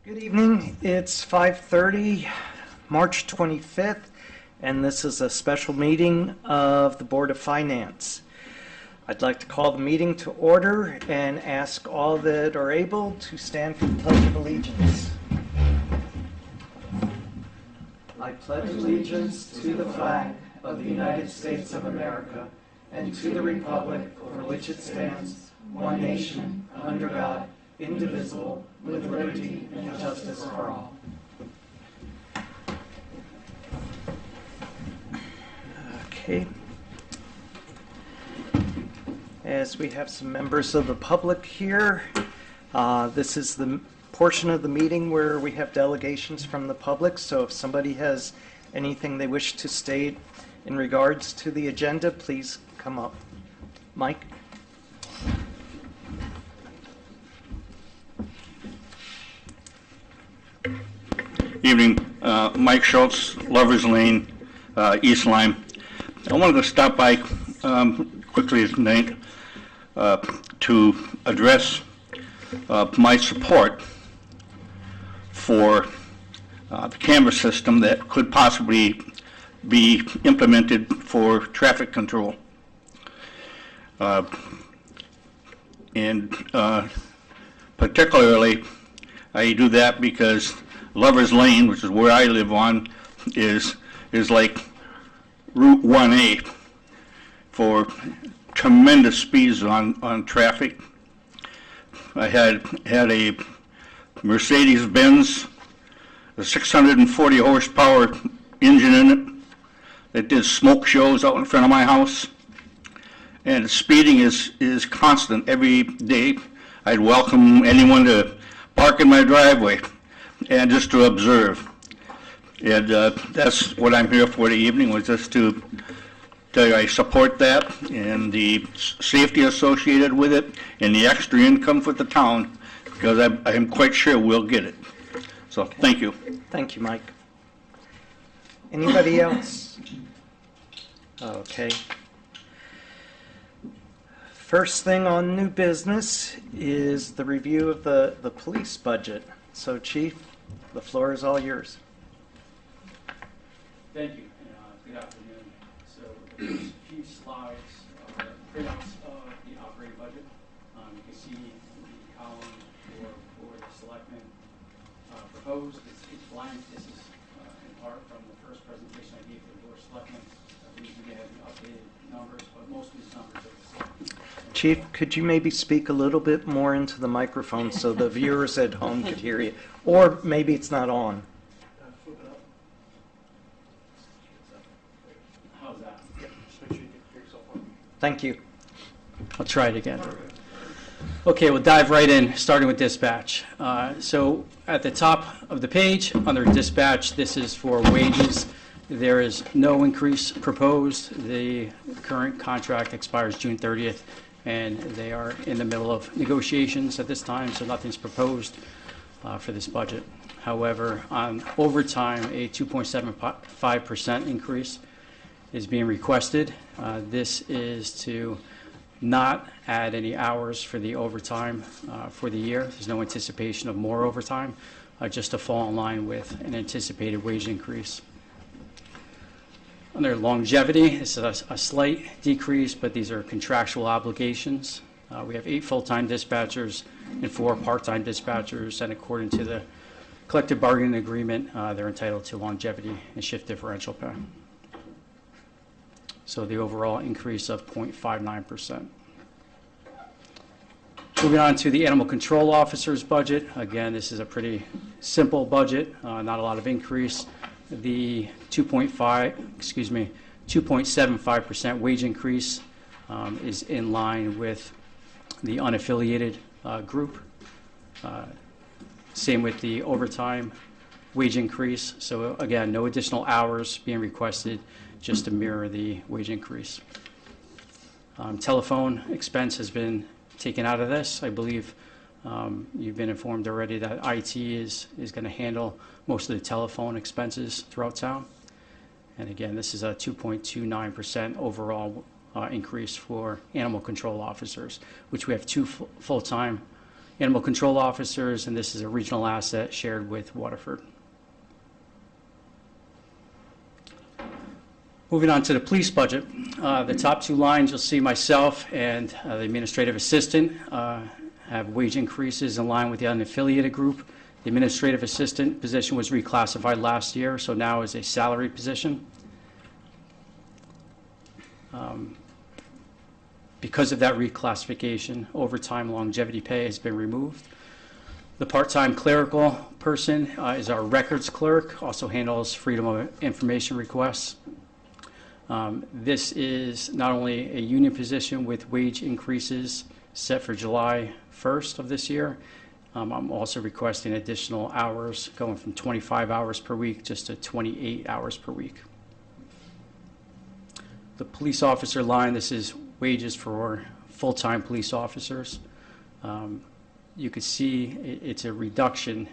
Good evening. It's 5:30, March 25th, and this is a special meeting of the Board of Finance. I'd like to call the meeting to order and ask all that are able to stand for the Pledge of Allegiance. I pledge allegiance to the flag of the United States of America and to the republic for which it stands, one nation, under God, indivisible, with liberty and justice for all. Okay. As we have some members of the public here, this is the portion of the meeting where we have delegations from the public. So if somebody has anything they wish to state in regards to the agenda, please come up. Mike? Evening, Mike Schultz, Lovers Lane, East Lyme. I wanted to stop by quickly tonight to address my support for the camera system that could possibly be implemented for traffic control. And particularly, I do that because Lovers Lane, which is where I live on, is like Route 1A for tremendous speeds on traffic. I had a Mercedes-Benz, a 640 horsepower engine in it that did smoke shows out in front of my house. And speeding is constant every day. I'd welcome anyone to park in my driveway and just to observe. And that's what I'm here for the evening, was just to tell you I support that and the safety associated with it and the extra income for the town, because I'm quite sure we'll get it. So thank you. Thank you, Mike. Anybody else? Okay. First thing on new business is the review of the police budget. So, Chief, the floor is all yours. Thank you. Good afternoon. So the first few slides are printouts of the operating budget. You can see the column for the selectmen proposed. It's blank. This is in part from the first presentation I gave to the board of selectmen. I believe we have the updated numbers, but most of these numbers are the same. Chief, could you maybe speak a little bit more into the microphone so the viewers at home could hear you? Or maybe it's not on. Flip it up. How's that? Just make sure you can hear yourself on. Thank you. I'll try it again. Okay, we'll dive right in, starting with dispatch. So at the top of the page, under dispatch, this is for wages. There is no increase proposed. The current contract expires June 30th, and they are in the middle of negotiations at this time, so nothing's proposed for this budget. However, on overtime, a 2.75% increase is being requested. This is to not add any hours for the overtime for the year. There's no anticipation of more overtime, just to fall in line with an anticipated wage increase. Under longevity, this is a slight decrease, but these are contractual obligations. We have 8 full-time dispatchers and 4 part-time dispatchers, and according to the collective bargaining agreement, they're entitled to longevity and shift differential pay. So the overall increase of 0.59%. Moving on to the animal control officer's budget. Again, this is a pretty simple budget, not a lot of increase. The 2.75% wage increase is in line with the unaffiliated group. Same with the overtime wage increase. So again, no additional hours being requested, just to mirror the wage increase. Telephone expense has been taken out of this. I believe you've been informed already that IT is going to handle most of the telephone expenses throughout town. And again, this is a 2.29% overall increase for animal control officers, which we have 2 full-time animal control officers, and this is a regional asset shared with Waterford. Moving on to the police budget, the top two lines, you'll see myself and the administrative assistant have wage increases in line with the unaffiliated group. The administrative assistant position was reclassified last year, so now is a salary position. Because of that reclassification, overtime longevity pay has been removed. The part-time clerical person is our records clerk, also handles freedom of information requests. This is not only a union position with wage increases set for July 1st of this year, I'm also requesting additional hours going from 25 hours per week just to 28 hours per week. The police officer line, this is wages for full-time police officers. You could see it's a reduction.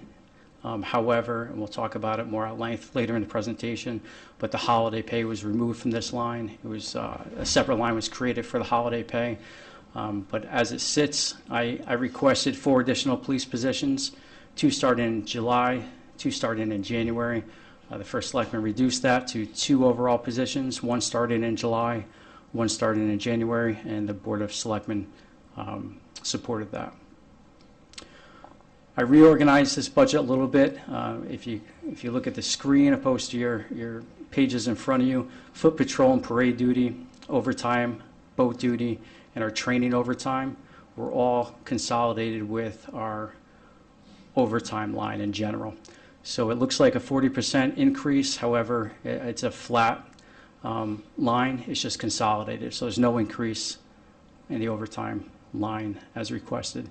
However, and we'll talk about it more at length later in the presentation, but the holiday pay was removed from this line. It was a separate line was created for the holiday pay. But as it sits, I requested 4 additional police positions, 2 starting in July, 2 starting in January. The first selectman reduced that to 2 overall positions, 1 starting in July, 1 starting in January, and the Board of Selectmen supported that. I reorganized this budget a little bit. If you look at the screen opposed to your pages in front of you, foot patrol and parade duty, overtime, boat duty, and our training overtime were all consolidated with our overtime line in general. So it looks like a 40% increase. However, it's a flat line. It's just consolidated. So there's no increase in the overtime line as requested.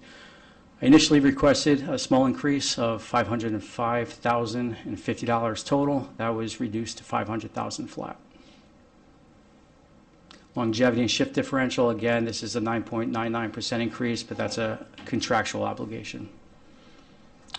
I initially requested a small increase of $505,050 total. That was reduced to $500,000 flat. Longevity and shift differential, again, this is a 9.99% increase, but that's a contractual obligation.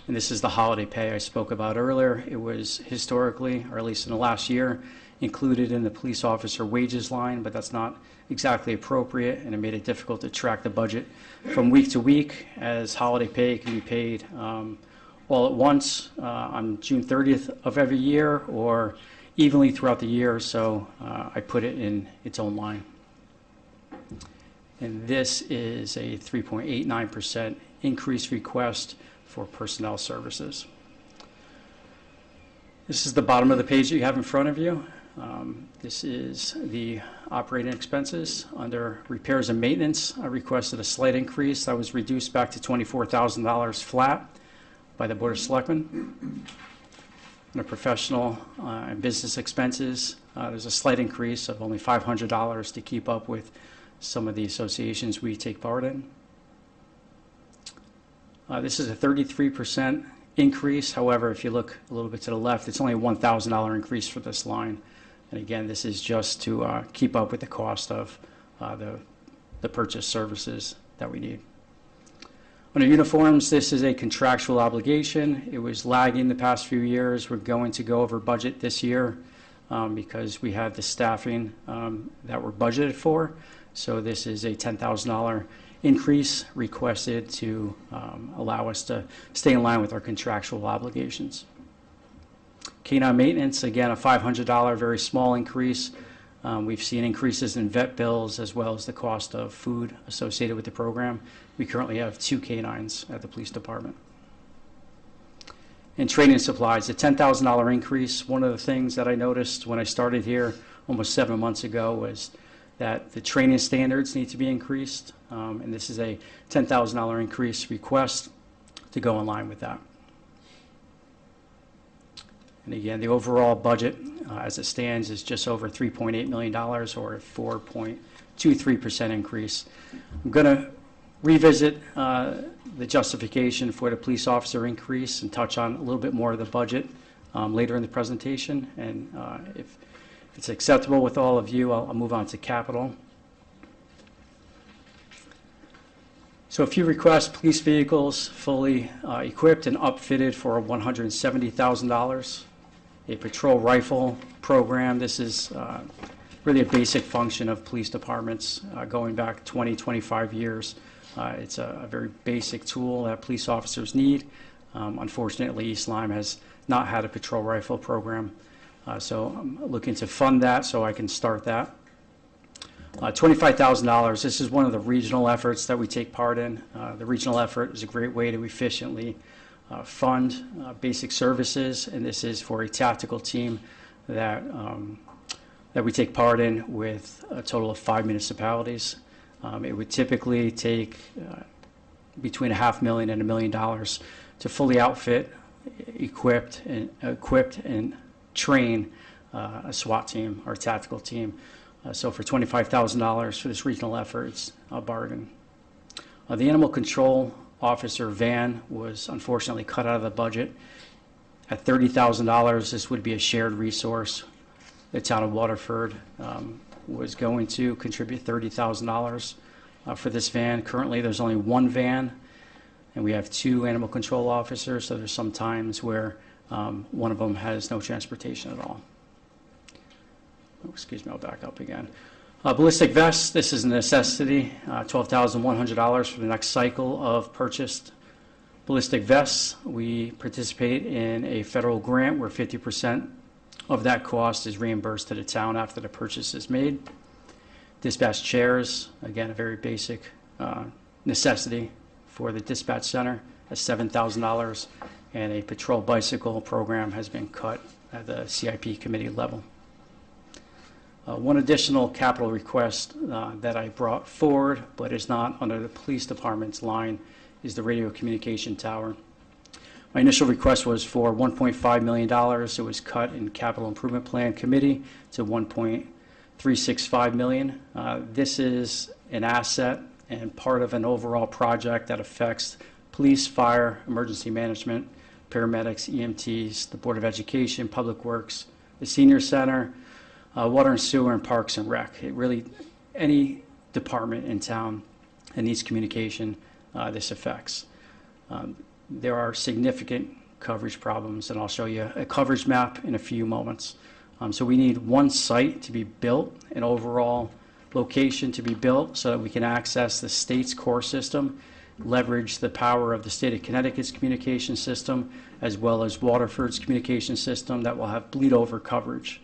And this is the holiday pay I spoke about earlier. It was historically, or at least in the last year, included in the police officer wages line, but that's not exactly appropriate, and it made it difficult to track the budget from week to week, as holiday pay can be paid all at once on June 30th of every year, or evenly throughout the year, so I put it in its own line. And this is a 3.89% increase request for personnel services. This is the bottom of the page that you have in front of you. This is the operating expenses. Under repairs and maintenance, I requested a slight increase that was reduced back to $24,000 flat by the Board of Selectmen. Under professional and business expenses, there's a slight increase of only $500 to keep up with some of the associations we take part in. This is a 33% increase. However, if you look a little bit to the left, it's only a $1,000 increase for this line. And again, this is just to keep up with the cost of the purchase services that we need. Under uniforms, this is a contractual obligation. It was lagging the past few years. We're going to go over budget this year because we had the staffing that we're budgeted for. So this is a $10,000 increase requested to allow us to stay in line with our contractual obligations. Canine maintenance, again, a $500 very small increase. We've seen increases in vet bills as well as the cost of food associated with the program. We currently have 2 canines at the police department. And training supplies, a $10,000 increase. One of the things that I noticed when I started here almost 7 months ago was that the training standards need to be increased, and this is a $10,000 increase request to go in line with that. And again, the overall budget as it stands is just over $3.8 million, or a 4.23% increase. I'm going to revisit the justification for the police officer increase and touch on a little bit more of the budget later in the presentation. And if it's acceptable with all of you, I'll move on to capital. So a few requests: police vehicles fully equipped and upfitted for $170,000. A patrol rifle program. This is really a basic function of police departments going back 20, 25 years. It's a very basic tool that police officers need. Unfortunately, East Lyme has not had a patrol rifle program, so I'm looking to fund that so I can start that. $25,000, this is one of the regional efforts that we take part in. The regional effort is a great way to efficiently fund basic services, and this is for a tactical team that we take part in with a total of 5 municipalities. It would typically take between $500,000 and $1 million to fully outfit, equipped and train a SWAT team or a tactical team. So for $25,000 for this regional effort, it's a bargain. The animal control officer van was unfortunately cut out of the budget. At $30,000, this would be a shared resource. The town of Waterford was going to contribute $30,000 for this van. Currently, there's only one van, and we have 2 animal control officers, so there's some times where one of them has no transportation at all. Oh, excuse me, I'll back up again. Ballistic vests, this is a necessity, $12,100 for the next cycle of purchased ballistic vests. We participate in a federal grant where 50% of that cost is reimbursed to the town after the purchase is made. Dispatch chairs, again, a very basic necessity for the dispatch center, at $7,000, and a patrol bicycle program has been cut at the CIP committee level. One additional capital request that I brought forward, but is not under the police department's line, is the radio communication tower. My initial request was for $1.5 million. It was cut in capital improvement plan committee to $1.365 million. This is an asset and part of an overall project that affects police, fire, emergency management, paramedics, EMTs, the Board of Education, Public Works, the Senior Center, Water and Sewer, and Parks and Rec. It really, any department in town that needs communication, this affects. There are significant coverage problems, and I'll show you a coverage map in a few moments. So we need one site to be built, an overall location to be built, so that we can access the state's core system, leverage the power of the state of Connecticut's communication system, as well as Waterford's communication system that will have bleed over coverage.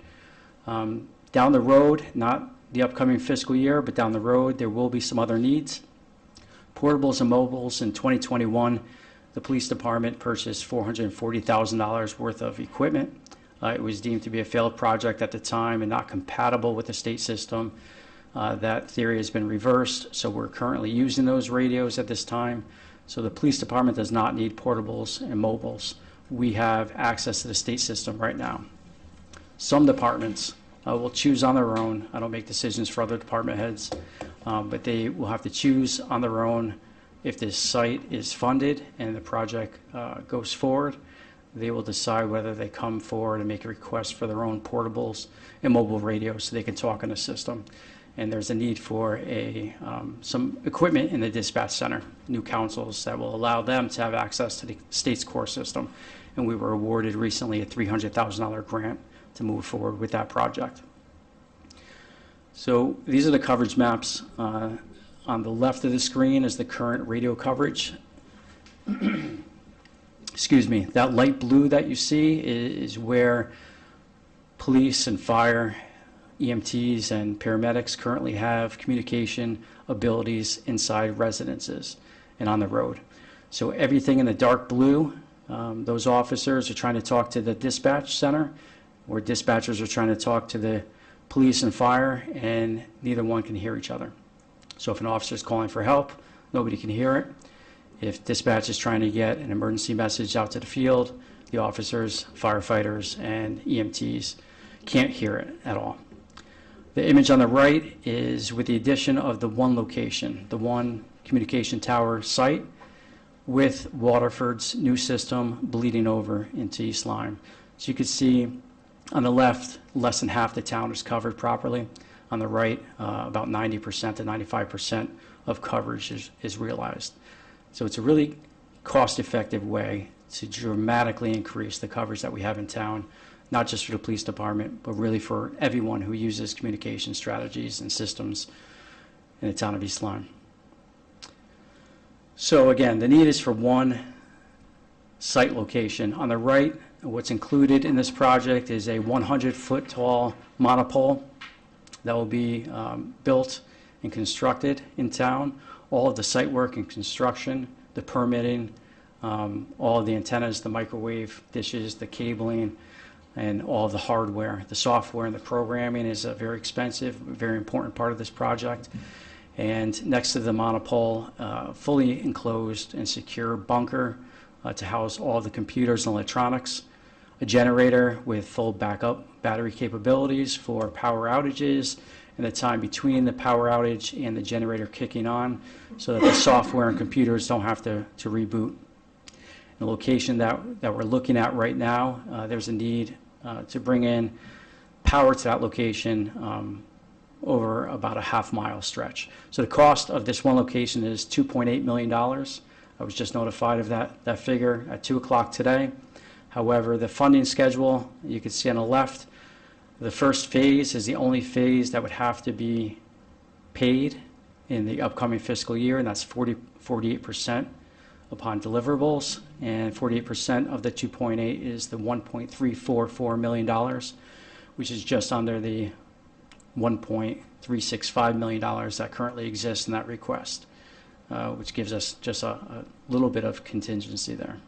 Down the road, not the upcoming fiscal year, but down the road, there will be some other needs. Portables and mobiles. In 2021, the police department purchased $440,000 worth of equipment. It was deemed to be a failed project at the time and not compatible with the state system. That theory has been reversed, so we're currently using those radios at this time. So the police department does not need portables and mobiles. We have access to the state system right now. Some departments will choose on their own. I don't make decisions for other department heads, but they will have to choose on their own. If this site is funded and the project goes forward, they will decide whether they come forward and make a request for their own portables and mobile radios so they can talk in the system. And there's a need for some equipment in the dispatch center, new consoles that will allow them to have access to the state's core system. And we were awarded recently a $300,000 grant to move forward with that project. So these are the coverage maps. On the left of the screen is the current radio coverage. Excuse me, that light blue that you see is where police and fire, EMTs and paramedics currently have communication abilities inside residences and on the road. So everything in the dark blue, those officers are trying to talk to the dispatch center, where dispatchers are trying to talk to the police and fire, and neither one can hear each other. So if an officer is calling for help, nobody can hear it. If dispatch is trying to get an emergency message out to the field, the officers, firefighters, and EMTs can't hear it at all. The image on the right is with the addition of the one location, the one communication tower site, with Waterford's new system bleeding over into East Lyme. So you can see on the left, less than half the town is covered properly. On the right, about 90% to 95% of coverage is realized. So it's a really cost-effective way to dramatically increase the coverage that we have in town, not just for the police department, but really for everyone who uses communication strategies and systems in the town of East Lyme. So again, the need is for one site location. On the right, what's included in this project is a 100-foot tall monopole that will be built and constructed in town. All of the site work and construction, the permitting, all of the antennas, the microwave dishes, the cabling, and all of the hardware. The software and the programming is a very expensive, very important part of this project. And next to the monopole, fully enclosed and secure bunker to house all the computers and electronics, a generator with full backup battery capabilities for power outages and the time between the power outage and the generator kicking on so that the software and computers don't have to reboot. The location that we're looking at right now, there's a need to bring in power to that location over about a half-mile stretch. So the cost of this one location is $2.8 million. I was just notified of that figure at 2 o'clock today. However, the funding schedule, you can see on the left, the first phase is the only phase that would have to be paid in the upcoming fiscal year, and that's 48% upon deliverables, and 48% of the 2.8 is the $1.344 million, which is just under the $1.365 million that currently exists in that request, which gives us just a little bit of contingency there.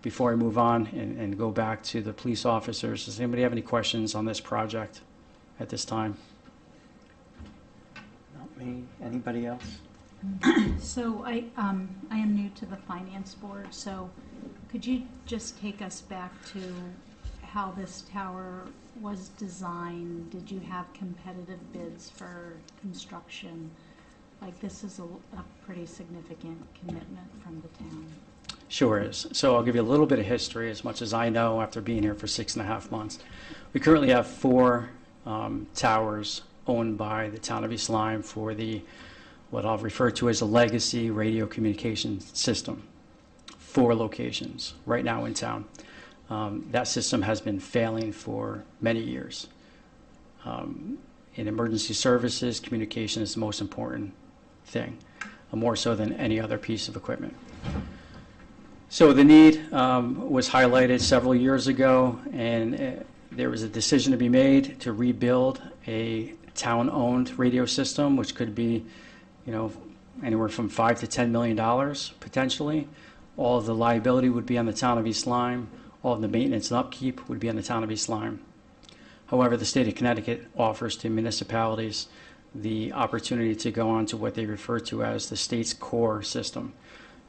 Before I move on and go back to the police officers, does anybody have any questions on this project at this time? Not me. Anybody else? So I am new to the finance board, so could you just take us back to how this tower was designed? Did you have competitive bids for construction? Like, this is a pretty significant commitment from the town. Sure is. So I'll give you a little bit of history as much as I know after being here for 6.5 months. We currently have 4 towers owned by the town of East Lyme for what I'll refer to as a legacy radio communication system. 4 locations right now in town. That system has been failing for many years. In emergency services, communication is the most important thing, more so than any other piece of equipment. So the need was highlighted several years ago, and there was a decision to be made to rebuild a town-owned radio system, which could be, anywhere from $5 to $10 million potentially. All of the liability would be on the town of East Lyme. All of the maintenance and upkeep would be on the town of East Lyme. However, the state of Connecticut offers to municipalities the opportunity to go on to what they refer to as the state's core system.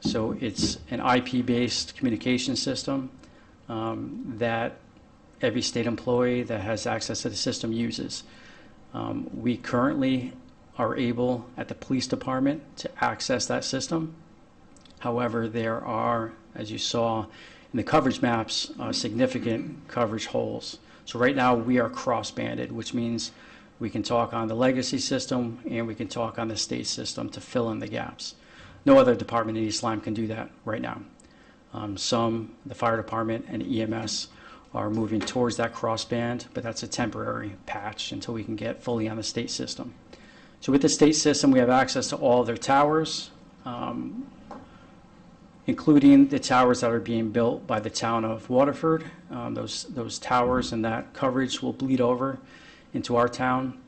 So it's an IP-based communication system that every state employee that has access to the system uses. We currently are able, at the police department, to access that system. However, there are, as you saw in the coverage maps, significant coverage holes. So right now we are cross-banded, which means we can talk on the legacy system and we can talk on the state system to fill in the gaps. No other department in East Lyme can do that right now. The fire department and EMS are moving towards that crossband, but that's a temporary patch until we can get fully on the state system. So with the state system, we have access to all of their towers, including the towers that are being built by the town of Waterford. Those towers and that coverage will bleed over into our town.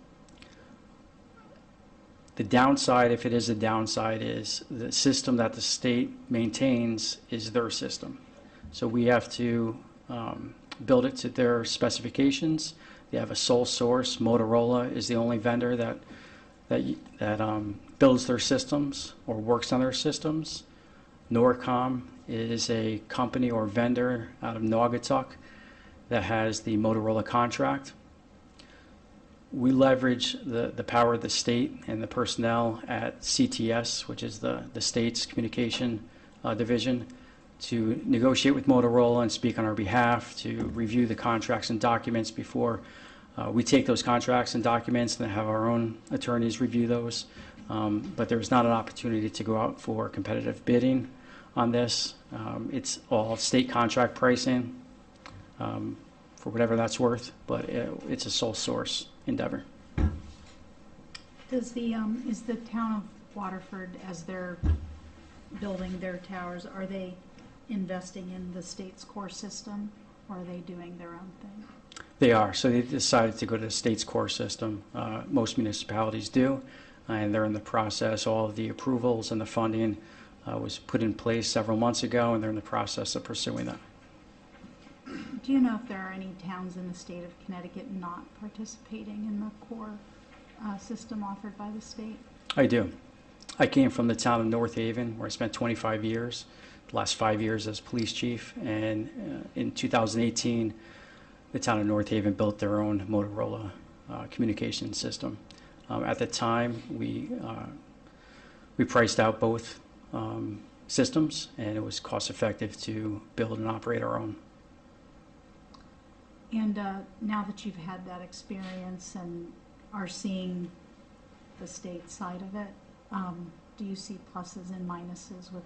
The downside, if it is a downside, is the system that the state maintains is their system. So we have to build it to their specifications. They have a sole source. Motorola is the only vendor that builds their systems or works on their systems. Norcom is a company or vendor out of Naugatuck that has the Motorola contract. We leverage the power of the state and the personnel at CTS, which is the state's communication division, to negotiate with Motorola and speak on our behalf, to review the contracts and documents before we take those contracts and documents and have our own attorneys review those. But there's not an opportunity to go out for competitive bidding on this. It's all state contract pricing for whatever that's worth, but it's a sole source endeavor. Does is the town of Waterford, as they're building their towers, are they investing in the state's core system, or are they doing their own thing? They are. So they decided to go to the state's core system. Most municipalities do, and they're in the process. All of the approvals and the funding was put in place several months ago, and they're in the process of pursuing that. Do you know if there are any towns in the state of Connecticut not participating in the core system offered by the state? I do. I came from the town of North Haven, where I spent 25 years, the last 5 years as police chief, and in 2018, the town of North Haven built their own Motorola communication system. At the time, we priced out both systems, and it was cost effective to build and operate our own. And now that you've had that experience and are seeing the state side of it, do you see pluses and minuses with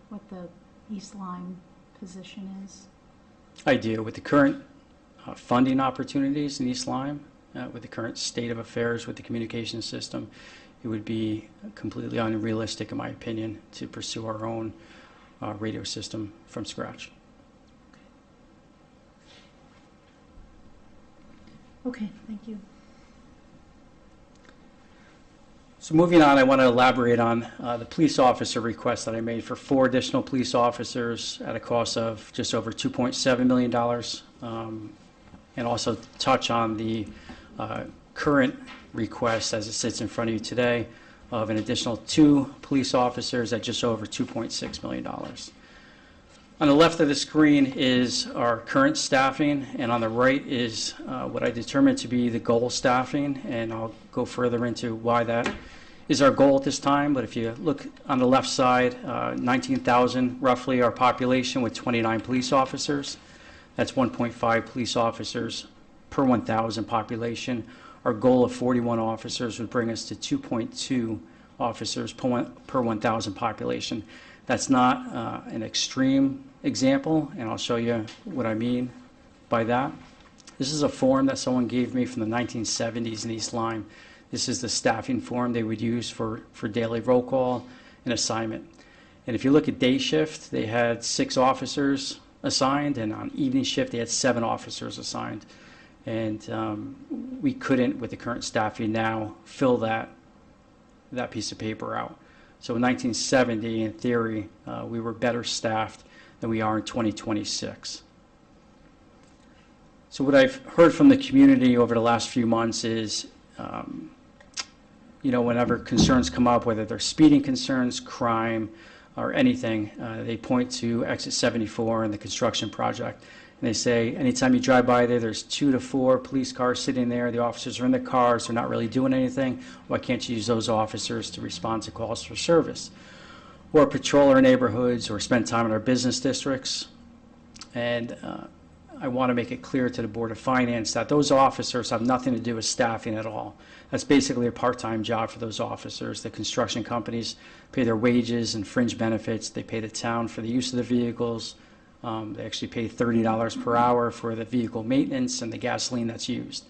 what the East Lyme position is? I do. With the current funding opportunities in East Lyme, with the current state of affairs with the communication system, it would be completely unrealistic, in my opinion, to pursue our own radio system from scratch. Okay, thank you. So moving on, I want to elaborate on the police officer request that I made for 4 additional police officers at a cost of just over $2.7 million, and also touch on the current request as it sits in front of you today of an additional 2 police officers at just over $2.6 million. On the left of the screen is our current staffing, and on the right is what I determined to be the goal staffing, and I'll go further into why that is our goal at this time. But if you look on the left side, 19,000 roughly our population with 29 police officers. That's 1.5 police officers per 1,000 population. Our goal of 41 officers would bring us to 2.2 officers per 1,000 population. That's not an extreme example, and I'll show you what I mean by that. This is a form that someone gave me from the 1970s in East Lyme. This is the staffing form they would use for daily roll call and assignment. And if you look at day shift, they had 6 officers assigned, and on evening shift, they had 7 officers assigned. And we couldn't, with the current staffing now, fill that piece of paper out. So in 1970, in theory, we were better staffed than we are in 2026. So what I've heard from the community over the last few months is, whenever concerns come up, whether they're speeding concerns, crime, or anything, they point to Exit 74 and the construction project. And they say, anytime you drive by there, there's 2 to 4 police cars sitting there. The officers are in the cars. They're not really doing anything. Why can't you use those officers to respond to calls for service? Or patrol our neighborhoods or spend time in our business districts. And I want to make it clear to the Board of Finance that those officers have nothing to do with staffing at all. That's basically a part-time job for those officers. The construction companies pay their wages and fringe benefits. They pay the town for the use of the vehicles. They actually pay $30 per hour for the vehicle maintenance and the gasoline that's used.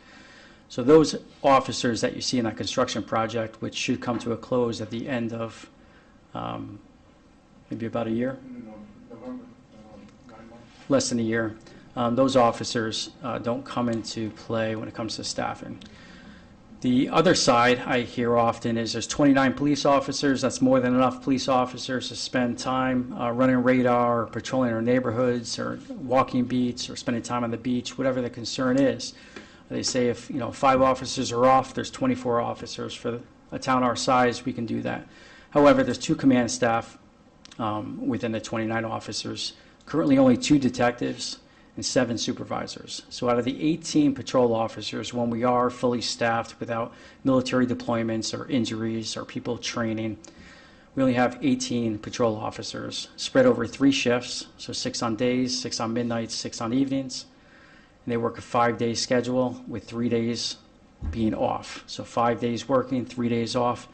So those officers that you see in that construction project, which should come to a close at the end of maybe about a year? November, 9 months. Less than a year. Those officers don't come into play when it comes to staffing. The other side I hear often is there's 29 police officers. That's more than enough police officers to spend time running radar or patrolling our neighborhoods or walking beats or spending time on the beach, whatever the concern is. They say if 5 officers are off, there's 24 officers. For a town our size, we can do that. However, there's 2 command staff within the 29 officers. Currently only 2 detectives and 7 supervisors. So out of the 18 patrol officers, when we are fully staffed without military deployments or injuries or people training, we only have 18 patrol officers spread over 3 shifts, so 6 on days, 6 on midnights, 6 on evenings. And they work a 5-day schedule with 3 days being off. So 5 days working, 3 days off.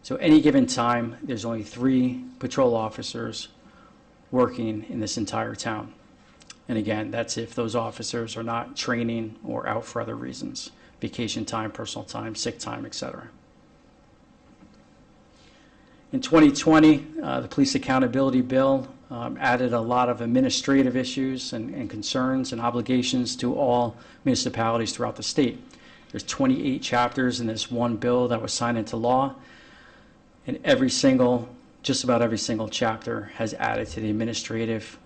So any given time, there's only 3 patrol officers working in this entire town. And again, that's if those officers are not training or out for other reasons, vacation time, personal time, sick time, etc. In 2020, the Police Accountability Bill added a lot of administrative issues and concerns and obligations to all municipalities throughout the state. There's 28 chapters in this one bill that was signed into law, and just about every single chapter has added to the administrative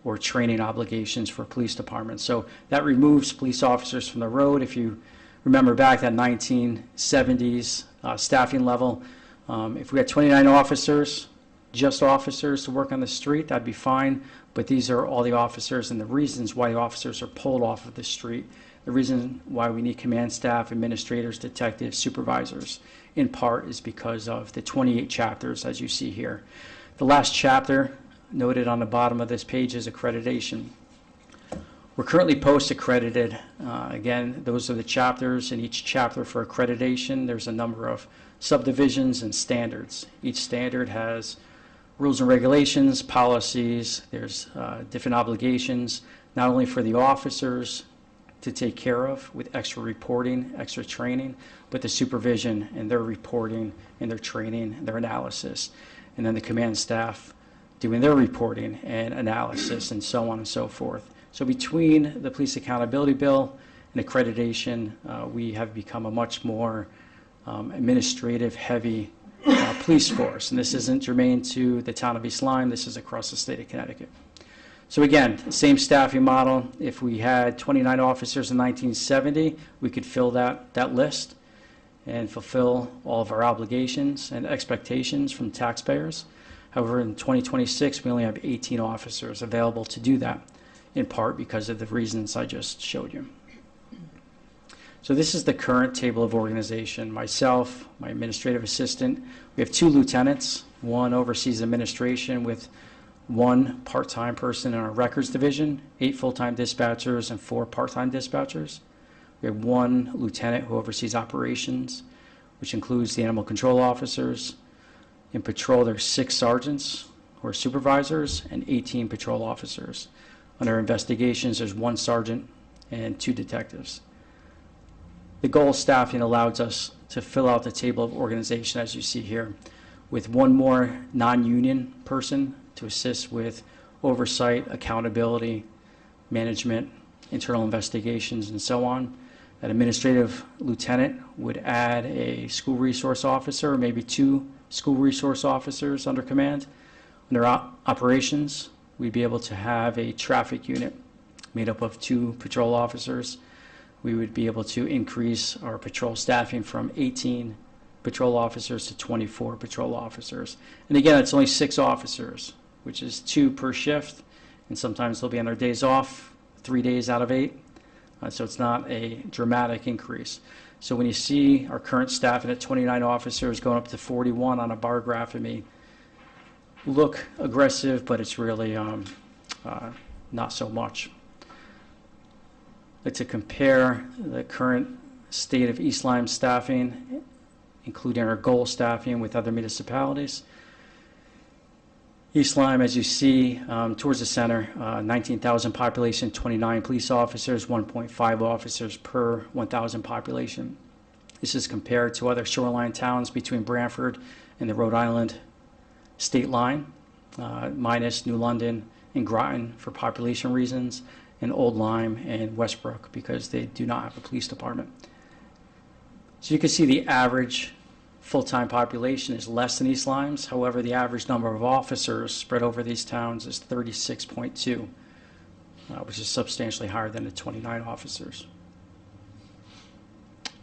or training obligations for police departments. So that removes police officers from the road. If you remember back that 1970s staffing level, if we had 29 officers, just officers to work on the street, that'd be fine. But these are all the officers and the reasons why the officers are pulled off of the street. The reason why we need command staff, administrators, detectives, supervisors, in part, is because of the 28 chapters, as you see here. The last chapter noted on the bottom of this page is accreditation. We're currently post-accredited. Again, those are the chapters. In each chapter for accreditation, there's a number of subdivisions and standards. Each standard has rules and regulations, policies. There's different obligations, not only for the officers to take care of with extra reporting, extra training, but the supervision and their reporting and their training and their analysis. And then the command staff doing their reporting and analysis and so on and so forth. So between the Police Accountability Bill and accreditation, we have become a much more administrative heavy police force. And this isn't germane to the town of East Lyme, this is across the state of Connecticut. So again, same staffing model. If we had 29 officers in 1970, we could fill that list and fulfill all of our obligations and expectations from taxpayers. However, in 2026, we only have 18 officers available to do that, in part because of the reasons I just showed you. So this is the current table of organization. Myself, my administrative assistant, we have 2 lieutenants. One oversees administration with 1 part-time person in our records division, 8 full-time dispatchers, and 4 part-time dispatchers. We have 1 lieutenant who oversees operations, which includes the animal control officers. In patrol, there's 6 sergeants who are supervisors and 18 patrol officers. Under investigations, there's 1 sergeant and 2 detectives. The goal staffing allows us to fill out the table of organization, as you see here, with 1 more non-union person to assist with oversight, accountability, management, internal investigations, and so on. An administrative lieutenant would add a school resource officer, or maybe 2 school resource officers under command. Under operations, we'd be able to have a traffic unit made up of 2 patrol officers. We would be able to increase our patrol staffing from 18 patrol officers to 24 patrol officers. And again, it's only 6 officers, which is 2 per shift, and sometimes they'll be on their days off 3 days out of 8, so it's not a dramatic increase. So when you see our current staffing at 29 officers going up to 41 on a bar graph, it may look aggressive, but it's really not so much. To compare the current state of East Lyme staffing, including our goal staffing with other municipalities. East Lyme, as you see, towards the center, 19,000 population, 29 police officers, 1.5 officers per 1,000 population. This is compared to other shoreline towns between Branford and the Rhode Island state line, minus New London and Groton for population reasons, and Old Lyme and Westbrook because they do not have a police department. So you can see the average full-time population is less than East Lyme's. However, the average number of officers spread over these towns is 36.2, which is substantially higher than the 29 officers.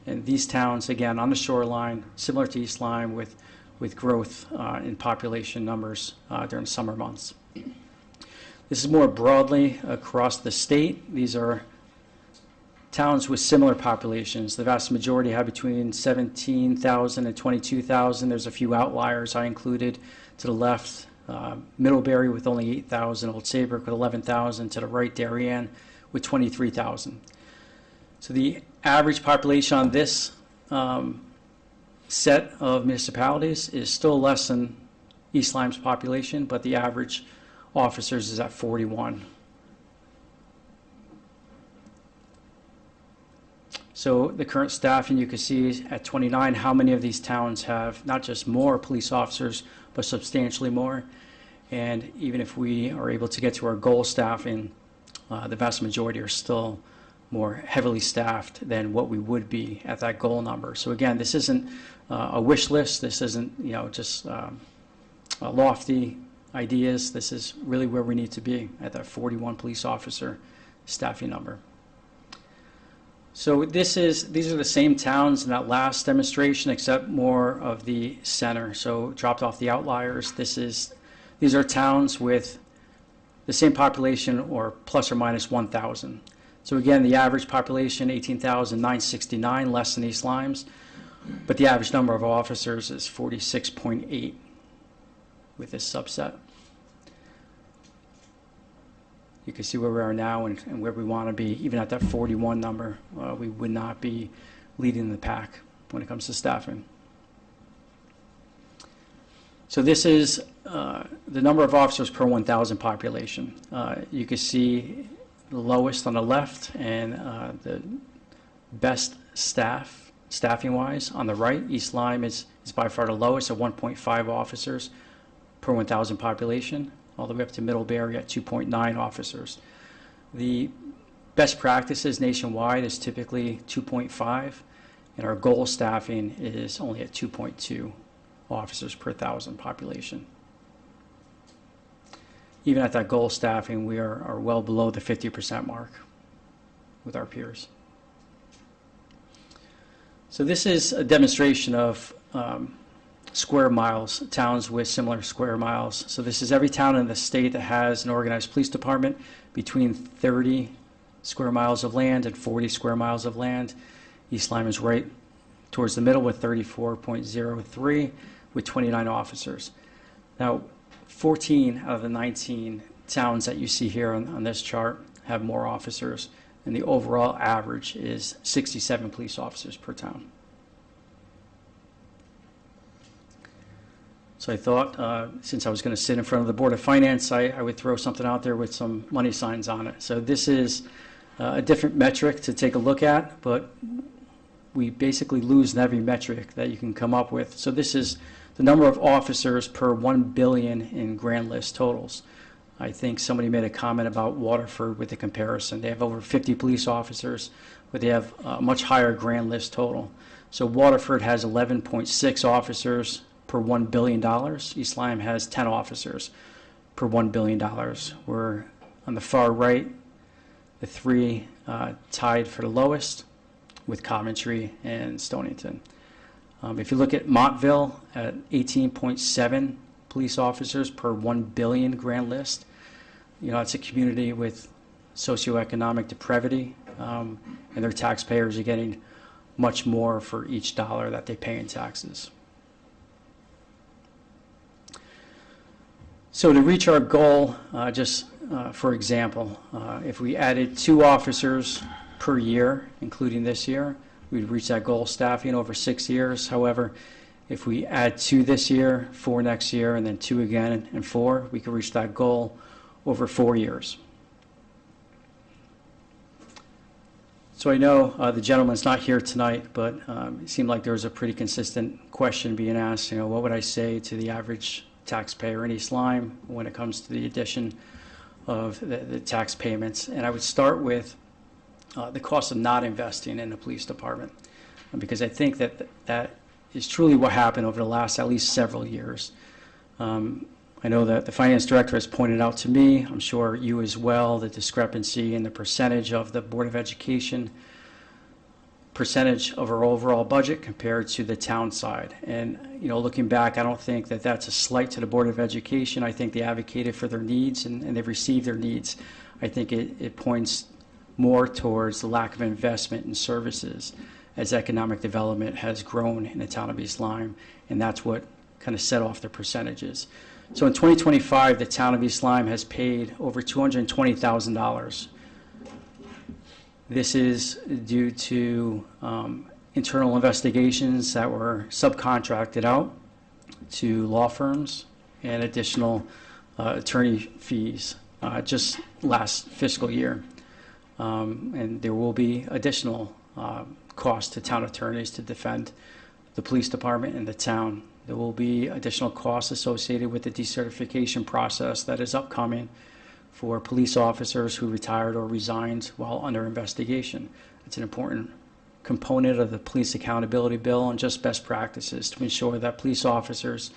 And these towns, again, on the shoreline, similar to East Lyme with growth in population numbers during the summer months. This is more broadly across the state. These are towns with similar populations. The vast majority have between 17,000 and 22,000. There's a few outliers I included to the left. Middlebury with only 8,000, Old Saybrook with 11,000, to the right Darien with 23,000. So the average population on this set of municipalities is still less than East Lyme's population, but the average officers is at 41. So the current staffing, you can see at 29 how many of these towns have not just more police officers, but substantially more. And even if we are able to get to our goal staffing, the vast majority are still more heavily staffed than what we would be at that goal number. So again, this isn't a wish list. This isn't, just lofty ideas. This is really where we need to be at that 41 police officer staffing number. So these are the same towns in that last demonstration, except more of the center. So dropped off the outliers. These are towns with the same population or plus or minus 1,000. So again, the average population, 18,969, less than East Lyme's, but the average number of officers is 46.8 with this subset. You can see where we are now and where we want to be. Even at that 41 number, we would not be leading the pack when it comes to staffing. So this is the number of officers per 1,000 population. You can see the lowest on the left and the best staffing-wise on the right. East Lyme is by far the lowest at 1.5 officers per 1,000 population, all the way up to Middlebury at 2.9 officers. The best practices nationwide is typically 2.5, and our goal staffing is only at 2.2 officers per 1,000 population. Even at that goal staffing, we are well below the 50% mark with our peers. So this is a demonstration of square miles, towns with similar square miles. So this is every town in the state that has an organized police department between 30 square miles of land and 40 square miles of land. East Lyme is right towards the middle with 34.03 with 29 officers. Now, 14 out of the 19 towns that you see here on this chart have more officers, and the overall average is 67 police officers per town. So I thought, since I was going to sit in front of the Board of Finance, I would throw something out there with some money signs on it. So this is a different metric to take a look at, but we basically lose in every metric that you can come up with. So this is the number of officers per 1 billion in grand list totals. I think somebody made a comment about Waterford with the comparison. They have over 50 police officers, but they have a much higher grand list total. So Waterford has 11.6 officers per $1 billion. East Lyme has 10 officers per $1 billion. We're on the far right, the three tied for the lowest with Coventry and Stonington. If you look at Montville at 18.7 police officers per 1 billion grand list, it's a community with socioeconomic depravity, and their taxpayers are getting much more for each dollar that they pay in taxes. So to reach our goal, for example, if we added 2 officers per year, including this year, we'd reach that goal staffing over 6 years. However, if we add 2 this year, 4 next year, and then 2 again, and 4, we could reach that goal over 4 years. So I know the gentleman's not here tonight, but it seemed like there was a pretty consistent question being asked, what would I say to the average taxpayer in East Lyme when it comes to the addition of the tax payments? And I would start with the cost of not investing in the police department, because I think that is truly what happened over the last at least several years. I know that the finance director has pointed out to me, I'm sure you as well, the discrepancy in the percentage of the Board of Education percentage of our overall budget compared to the town side. And looking back, I don't think that that's a slight to the Board of Education. I think they advocated for their needs and they've received their needs. I think it points more towards the lack of investment in services as economic development has grown in the town of East Lyme, and that's what kind of set off the percentages. So in 2025, the town of East Lyme has paid over $220,000. This is due to internal investigations that were subcontracted out to law firms and additional attorney fees just last fiscal year. And there will be additional costs to town attorneys to defend the police department and the town There will be additional costs associated with the decertification process that is upcoming for police officers who retired or resigned while under investigation. It's an important component of the police accountability bill and just best practices to ensure that police officers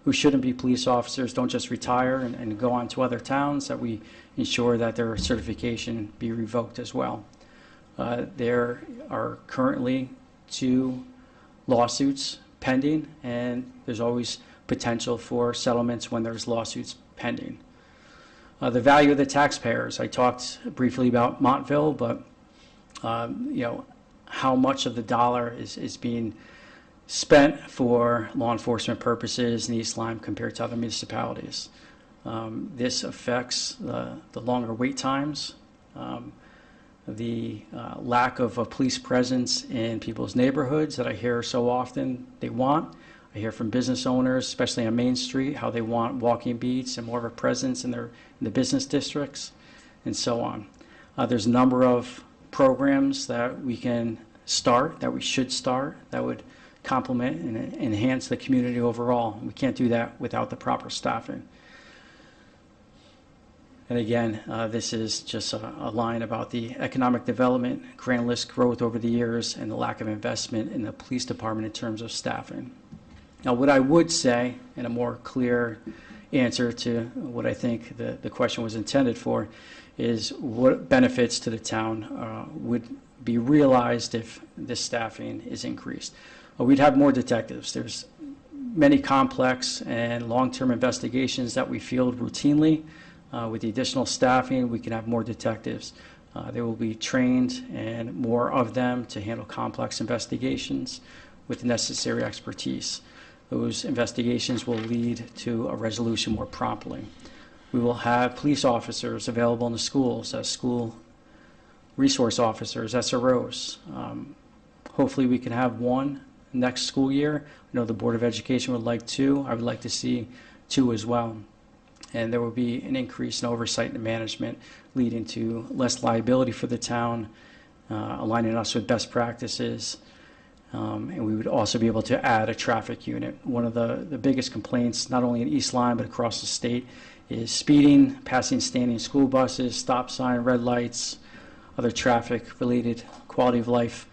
who shouldn't be police officers don't just retire and go on to other towns, that we ensure that their certification be revoked as well. There are currently 2 lawsuits pending, and there's always potential for settlements when there's lawsuits pending. The value of the taxpayers, I talked briefly about Montville, but how much of the dollar is being spent for law enforcement purposes in East Lyme compared to other municipalities. This affects the longer wait times, the lack of a police presence in people's neighborhoods that I hear so often they want. I hear from business owners, especially on Main Street, how they want walking beats and more of a presence in the business districts, and so on. There's a number of programs that we can start, that we should start, that would complement and enhance the community overall. We can't do that without the proper staffing. And again, this is just a line about the economic development, grand list growth over the years, and the lack of investment in the police department in terms of staffing. Now, what I would say, in a more clear answer to what I think the question was intended for, is what benefits to the town would be realized if this staffing is increased. We'd have more detectives. There's many complex and long-term investigations that we field routinely. With the additional staffing, we can have more detectives. They will be trained and more of them to handle complex investigations with the necessary expertise. Those investigations will lead to a resolution more promptly. We will have police officers available in the schools as school resource officers, SROs. Hopefully we can have 1 next school year. I know the Board of Education would like 2. I would like to see 2 as well. And there will be an increase in oversight and management, leading to less liability for the town, aligning us with best practices. And we would also be able to add a traffic unit. One of the biggest complaints, not only in East Lyme but across the state, is speeding, passing standing school buses, stop sign, red lights, other traffic-related quality of life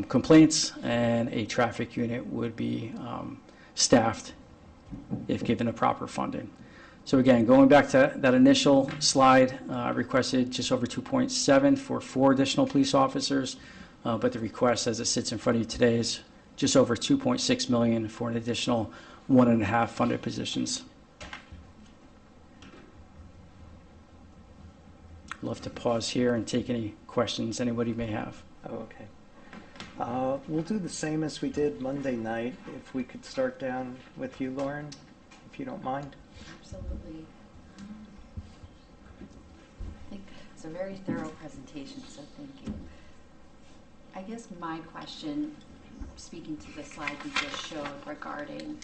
complaints, and a traffic unit would be staffed if given the proper funding. So again, going back to that initial slide, I requested just over 2.7 for 4 additional police officers. But the request as it sits in front of you today is just over $2.6 million for an additional 1.5 funded positions. I'd love to pause here and take any questions anybody may have. Oh, okay. We'll do the same as we did Monday night. If we could start down with you, Lauren, if you don't mind. Absolutely. I think it's a very thorough presentation, so thank you. I guess my question, speaking to the slide you just showed regarding,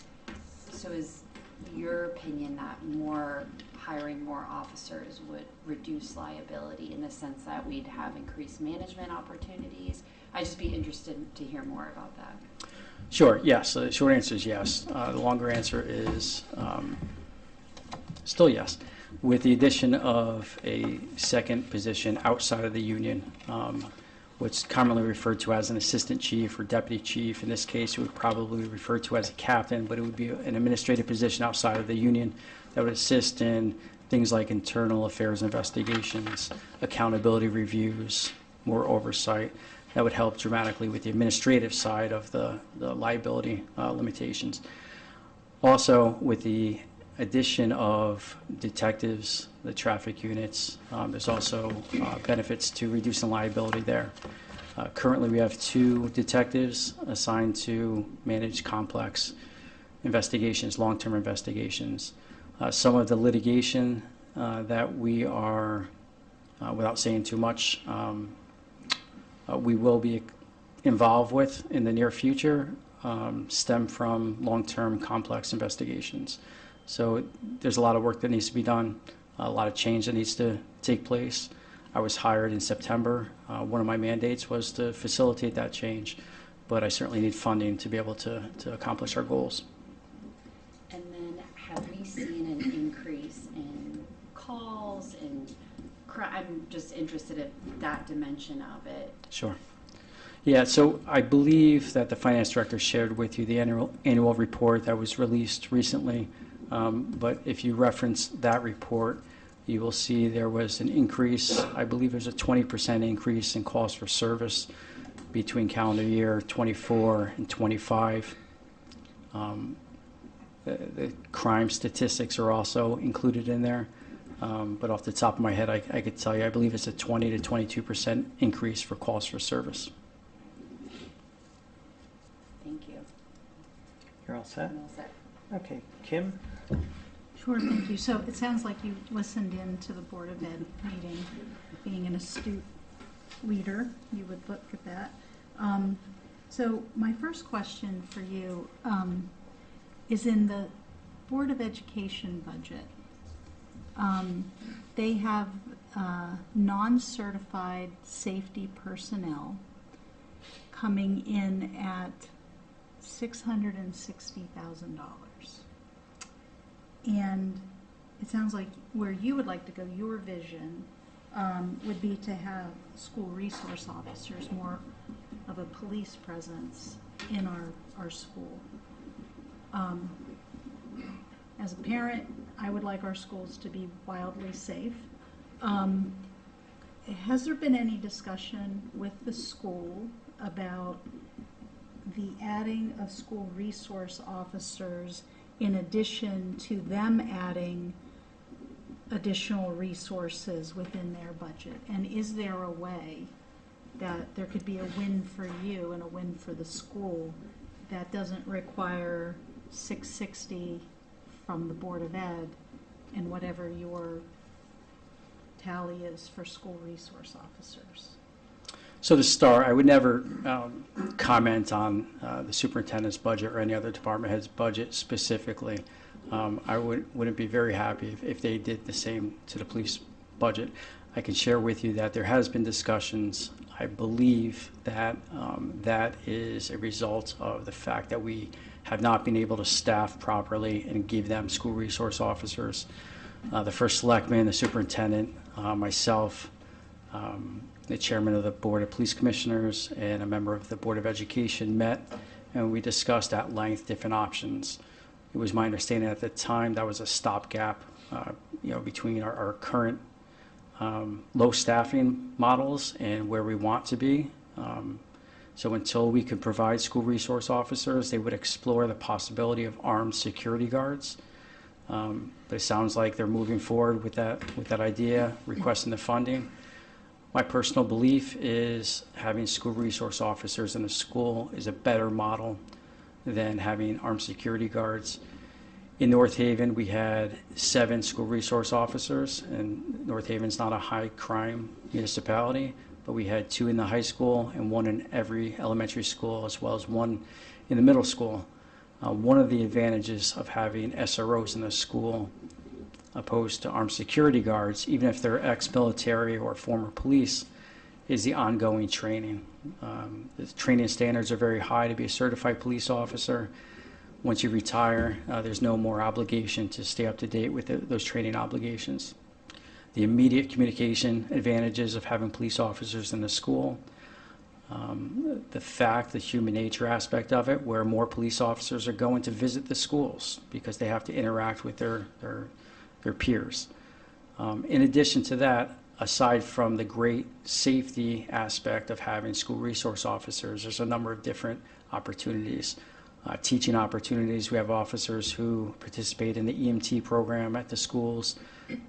so is your opinion that hiring more officers would reduce liability in the sense that we'd have increased management opportunities? I'd just be interested to hear more about that. Sure, yes. So the short answer is yes. The longer answer is still yes. With the addition of a second position outside of the union, what's commonly referred to as an assistant chief or deputy chief. In this case, it would probably be referred to as a captain, but it would be an administrative position outside of the union that would assist in things like internal affairs investigations, accountability reviews, more oversight. That would help dramatically with the administrative side of the liability limitations. Also, with the addition of detectives, the traffic units, there's also benefits to reducing liability there. Currently, we have 2 detectives assigned to manage complex investigations, long-term investigations. Some of the litigation that we are, without saying too much, we will be involved with in the near future stem from long-term complex investigations. So there's a lot of work that needs to be done, a lot of change that needs to take place. I was hired in September. One of my mandates was to facilitate that change, but I certainly need funding to be able to accomplish our goals. I'm just interested in that dimension of it. Sure. Yeah, so I believe that the finance director shared with you the annual report that was released recently. But if you reference that report, you will see there was an increase. I believe there's a 20% increase in cost for service between calendar year 24 and 25. The crime statistics are also included in there. But off the top of my head, I could tell you, I believe it's a 20 to 22% increase for cost for service. Thank you. You're all set? I'm all set. Okay, Kim? Sure, thank you. So it sounds like you listened in to the Board of Ed meeting. Being an astute leader, you would look at that. So my first question for you is in the Board of Education budget. They have non-certified safety personnel coming in at $660,000. And it sounds like where you would like to go, your vision would be to have school resource officers, more of a police presence in our school. As a parent, I would like our schools to be wildly safe. Has there been any discussion with the school about the adding of school resource officers in addition to them adding additional resources within their budget? And is there a way that there could be a win for you and a win for the school that doesn't require 660 from the Board of Ed and whatever your tally is for school resource officers? So to start, I would never comment on the superintendent's budget or any other department head's budget specifically. I wouldn't be very happy if they did the same to the police budget. I can share with you that there has been discussions. I believe that that is a result of the fact that we have not been able to staff properly and give them school resource officers. The first selectman, the superintendent, myself, the chairman of the Board of Police Commissioners, and a member of the Board of Education met, and we discussed at length different options. It was my understanding at the time that was a stopgap, between our current low staffing models and where we want to be. So until we could provide school resource officers, they would explore the possibility of armed security guards. But it sounds like they're moving forward with that idea, requesting the funding. My personal belief is having school resource officers in the school is a better model than having armed security guards. In North Haven, we had 7 school resource officers, and North Haven's not a high crime municipality, but we had 2 in the high school and 1 in every elementary school, as well as 1 in the middle school. One of the advantages of having SROs in the school opposed to armed security guards, even if they're ex-military or former police, is the ongoing training. The training standards are very high to be a certified police officer. Once you retire, there's no more obligation to stay up to date with those training obligations. The immediate communication advantages of having police officers in the school, the human nature aspect of it, where more police officers are going to visit the schools because they have to interact with their peers. In addition to that, aside from the great safety aspect of having school resource officers, there's a number of different opportunities. Teaching opportunities. We have officers who participate in the EMT program at the schools,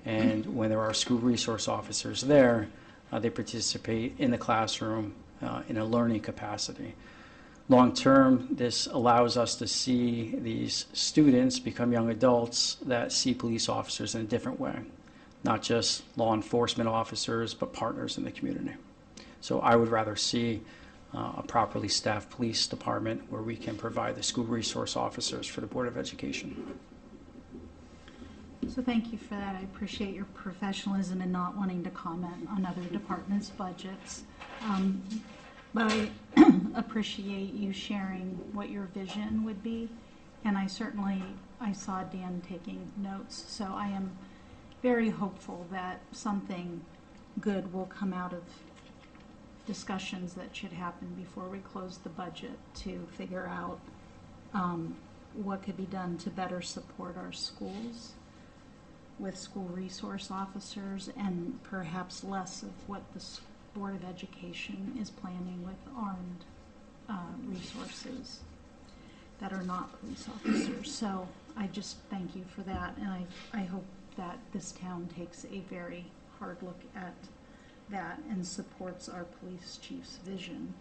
and when there are school resource officers there, they participate in the classroom in a learning capacity. Long term, this allows us to see these students become young adults that see police officers in a different way, not just law enforcement officers, but partners in the community. So I would rather see a properly staffed police department where we can provide the school resource officers for the Board of Education. So thank you for that. I appreciate your professionalism in not wanting to comment on other departments' budgets. But I appreciate you sharing what your vision would be. And I saw Dan taking notes. So I am very hopeful that something good will come out of discussions that should happen before we close the budget to figure out what could be done to better support our schools with school resource officers, and perhaps less of what the Board of Education is planning with armed resources that are not police officers. So I just thank you for that, and I hope that this town takes a very hard look at that and supports our police chief's vision.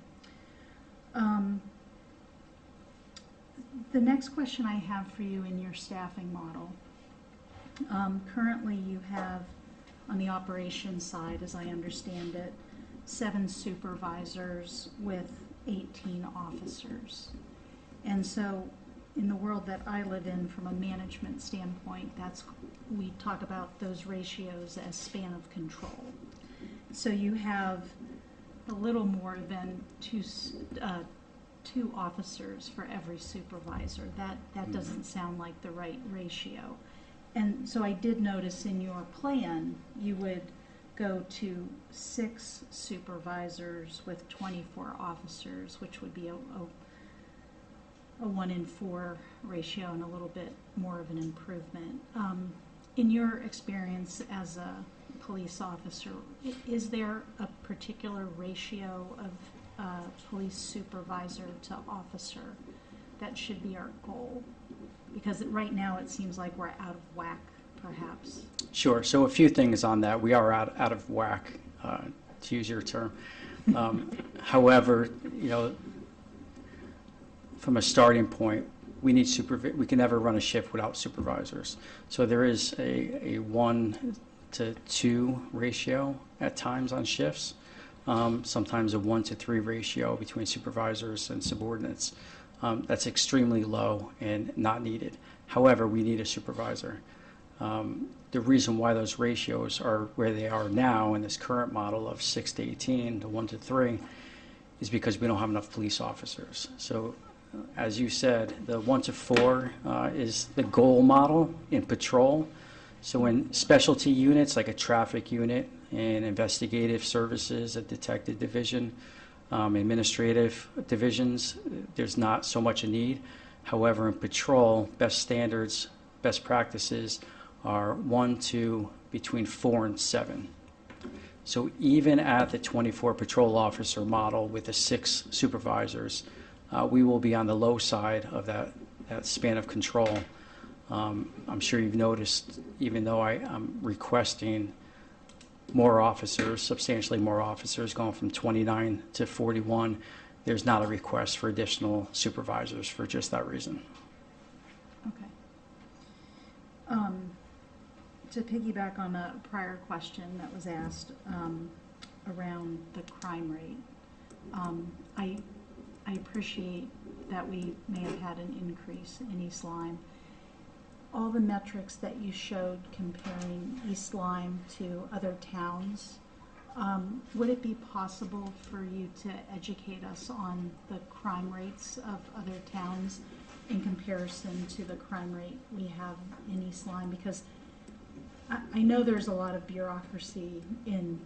The next question I have for you in your staffing model, currently you have on the operations side, as I understand it, 7 supervisors with 18 officers. And so in the world that I live in from a management standpoint, we talk about those ratios as span of control. So you have a little more than two officers for every supervisor. That doesn't sound like the right ratio. And so I did notice in your plan, you would go to 6 supervisors with 24 officers, which would be a 1 in 4 ratio and a little bit more of an improvement. In your experience as a police officer, is there a particular ratio of police supervisor to officer that should be our goal? Because right now it seems like we're out of whack, perhaps. Sure. So a few things on that. We are out of whack, to use your term. However, from a starting point, we need we can never run a shift without supervisors. So there is a 1 to 2 ratio at times on shifts. Sometimes a 1 to 3 ratio between supervisors and subordinates. That's extremely low and not needed. However, we need a supervisor. The reason why those ratios are where they are now in this current model of 6 to 18 to 1 to 3 is because we don't have enough police officers. So as you said, the 1 to 4 is the goal model in patrol. So when specialty units like a traffic unit and investigative services, a detective division, administrative divisions, there's not so much a need. However, in patrol, best standards, best practices are 1 to between 4 and 7. So even at the 24 patrol officer model with the 6 supervisors, we will be on the low side of that span of control. I'm sure you've noticed, even though I'm requesting more officers, substantially more officers, going from 29 to 41, there's not a request for additional supervisors for just that reason. Okay. To piggyback on a prior question that was asked around the crime rate, I appreciate that we may have had an increase in East Lyme. All the metrics that you showed comparing East Lyme to other towns, would it be possible for you to educate us on the crime rates of other towns in comparison to the crime rate we have in East Lyme? Because I know there's a lot of bureaucracy in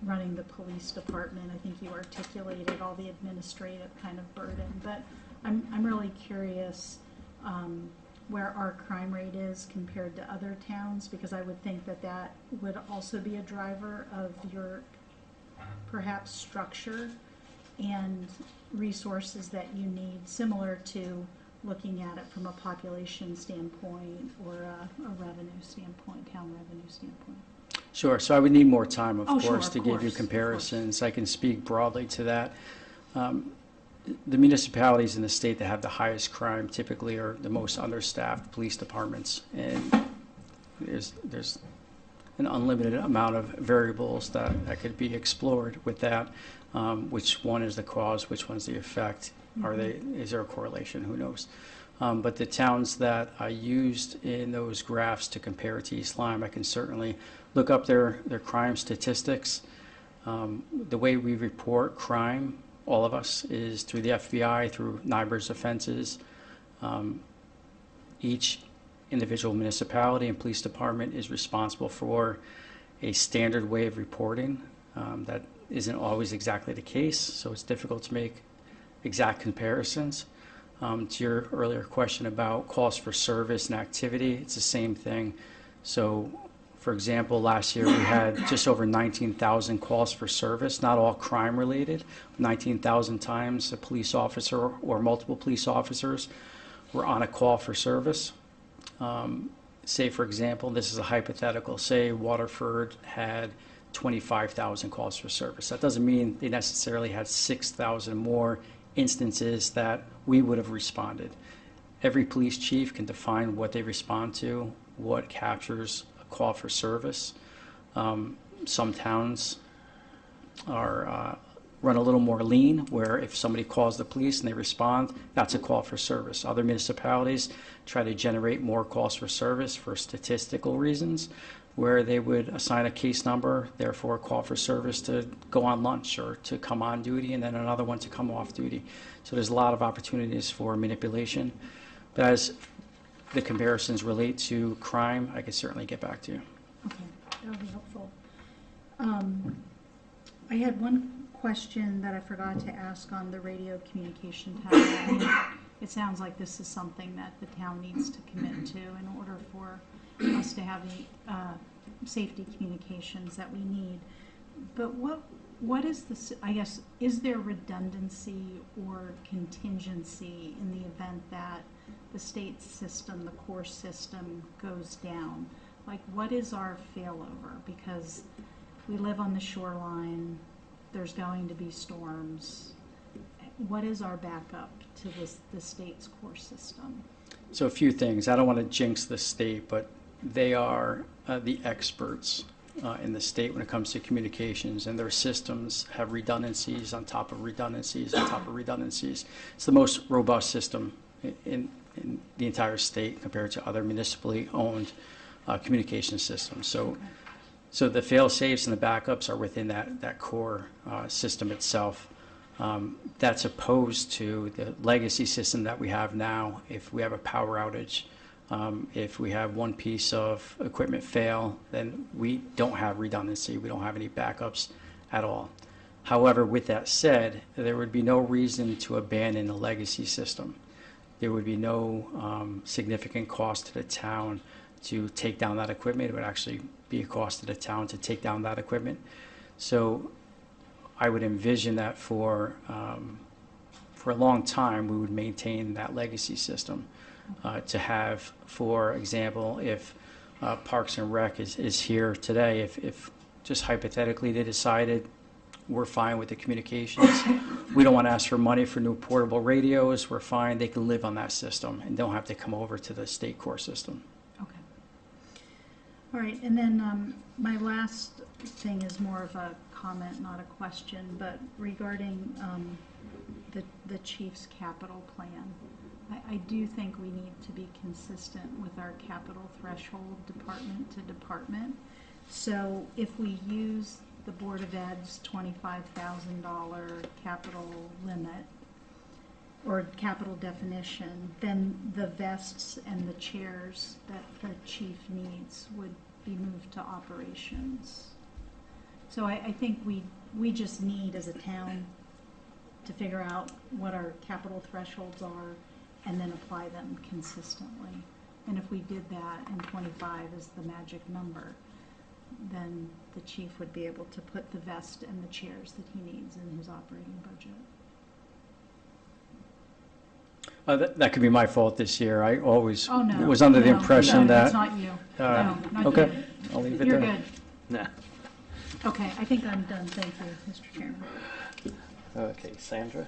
running the police department. I think you articulated all the administrative kind of burden, but I'm really curious where our crime rate is compared to other towns, because I would think that would also be a driver of your perhaps structure and resources that you need, similar to looking at it from a population standpoint or a revenue standpoint, town revenue standpoint. Sure. So I would need more time, of Sure, course, of to give you course, comparisons. I can speak broadly to that. The municipalities in the state that have the highest crime typically are the most understaffed police departments, and there's an unlimited amount of variables that could be explored with that. Which one is the cause? Which one's the effect? Is there a correlation? Who knows? But the towns that I used in those graphs to compare to East Lyme, I can certainly look up their crime statistics. The way we report crime, all of us, is through the FBI, through NIBR's offenses. Each individual municipality and police department is responsible for a standard way of reporting. That isn't always exactly the case, so it's difficult to make exact comparisons. To your earlier question about calls for service and activity, it's the same thing. So, for example, last year we had just over 19,000 calls for service, not all crime related. 19,000 times a police officer or multiple police officers were on a call for service. Say, for example, this is a hypothetical, say Waterford had 25,000 calls for service. That doesn't mean they necessarily had 6,000 more instances that we would have responded. Every police chief can define what they respond to, what captures a call for service. Some towns are run a little more lean, where if somebody calls the police and they respond, that's a call for service. Other municipalities try to generate more calls for service for statistical reasons, where they would assign a case number, therefore a call for service to go on lunch or to come on duty, and then another one to come off duty. So there's a lot of opportunities for manipulation. But as the comparisons relate to crime, I could certainly get back to you. Okay, that'll be helpful. I had one question that I forgot to ask on the radio communication tower. I mean, it sounds like this is something that the town needs to commit to in order for us to have the safety communications that we need. But what is this, I guess, is there redundancy or contingency in the event that the state system, the core system goes down? Like, what is our failover? Because we live on the shoreline, there's going to be storms. What is our backup to the state's core system? So a few things. I don't want to jinx the state, but they are the experts in the state when it comes to communications, and their systems have redundancies on top of redundancies on top of redundancies. It's the most robust system in the entire state compared to other municipally owned communication systems. So the fail-safes and the backups are within that core system itself. That's opposed to the legacy system that we have now. If we have a power outage, if we have one piece of equipment fail, then we don't have redundancy. We don't have any backups at all. However, with that said, there would be no reason to abandon the legacy system. There would be no significant cost to the town to take down that equipment. It would actually be a cost to the town to take down that equipment. So I would envision that for a long time, we would maintain that legacy system to have, for example, if Parks and Rec is here today, if just hypothetically they decided we're fine with the communications, we don't want to ask for money for new portable radios, we're fine, they can live on that system and don't have to come over to the state core system. Okay. All right, and then my last thing is more of a comment, not a question, but regarding the chief's capital plan. I do think we need to be consistent with our capital threshold department to department. So if we use the Board of Ed's $25,000 capital limit or capital definition, then the vests and the chairs that the chief needs would be moved to operations. So I think we just need as a town to figure out what our capital thresholds are and then apply them consistently. And if we did that and 25 is the magic number, then the chief would be able to put the vest and the chairs that he needs in his operating budget. That could be my fault this year. I always Oh, no. was under the No, impression no, that. that's not you. No, not Okay, you. I'll leave it You're there. good. Nah. Okay, I think I'm done. Thank you, Mr. Chairman. Okay, Sandra?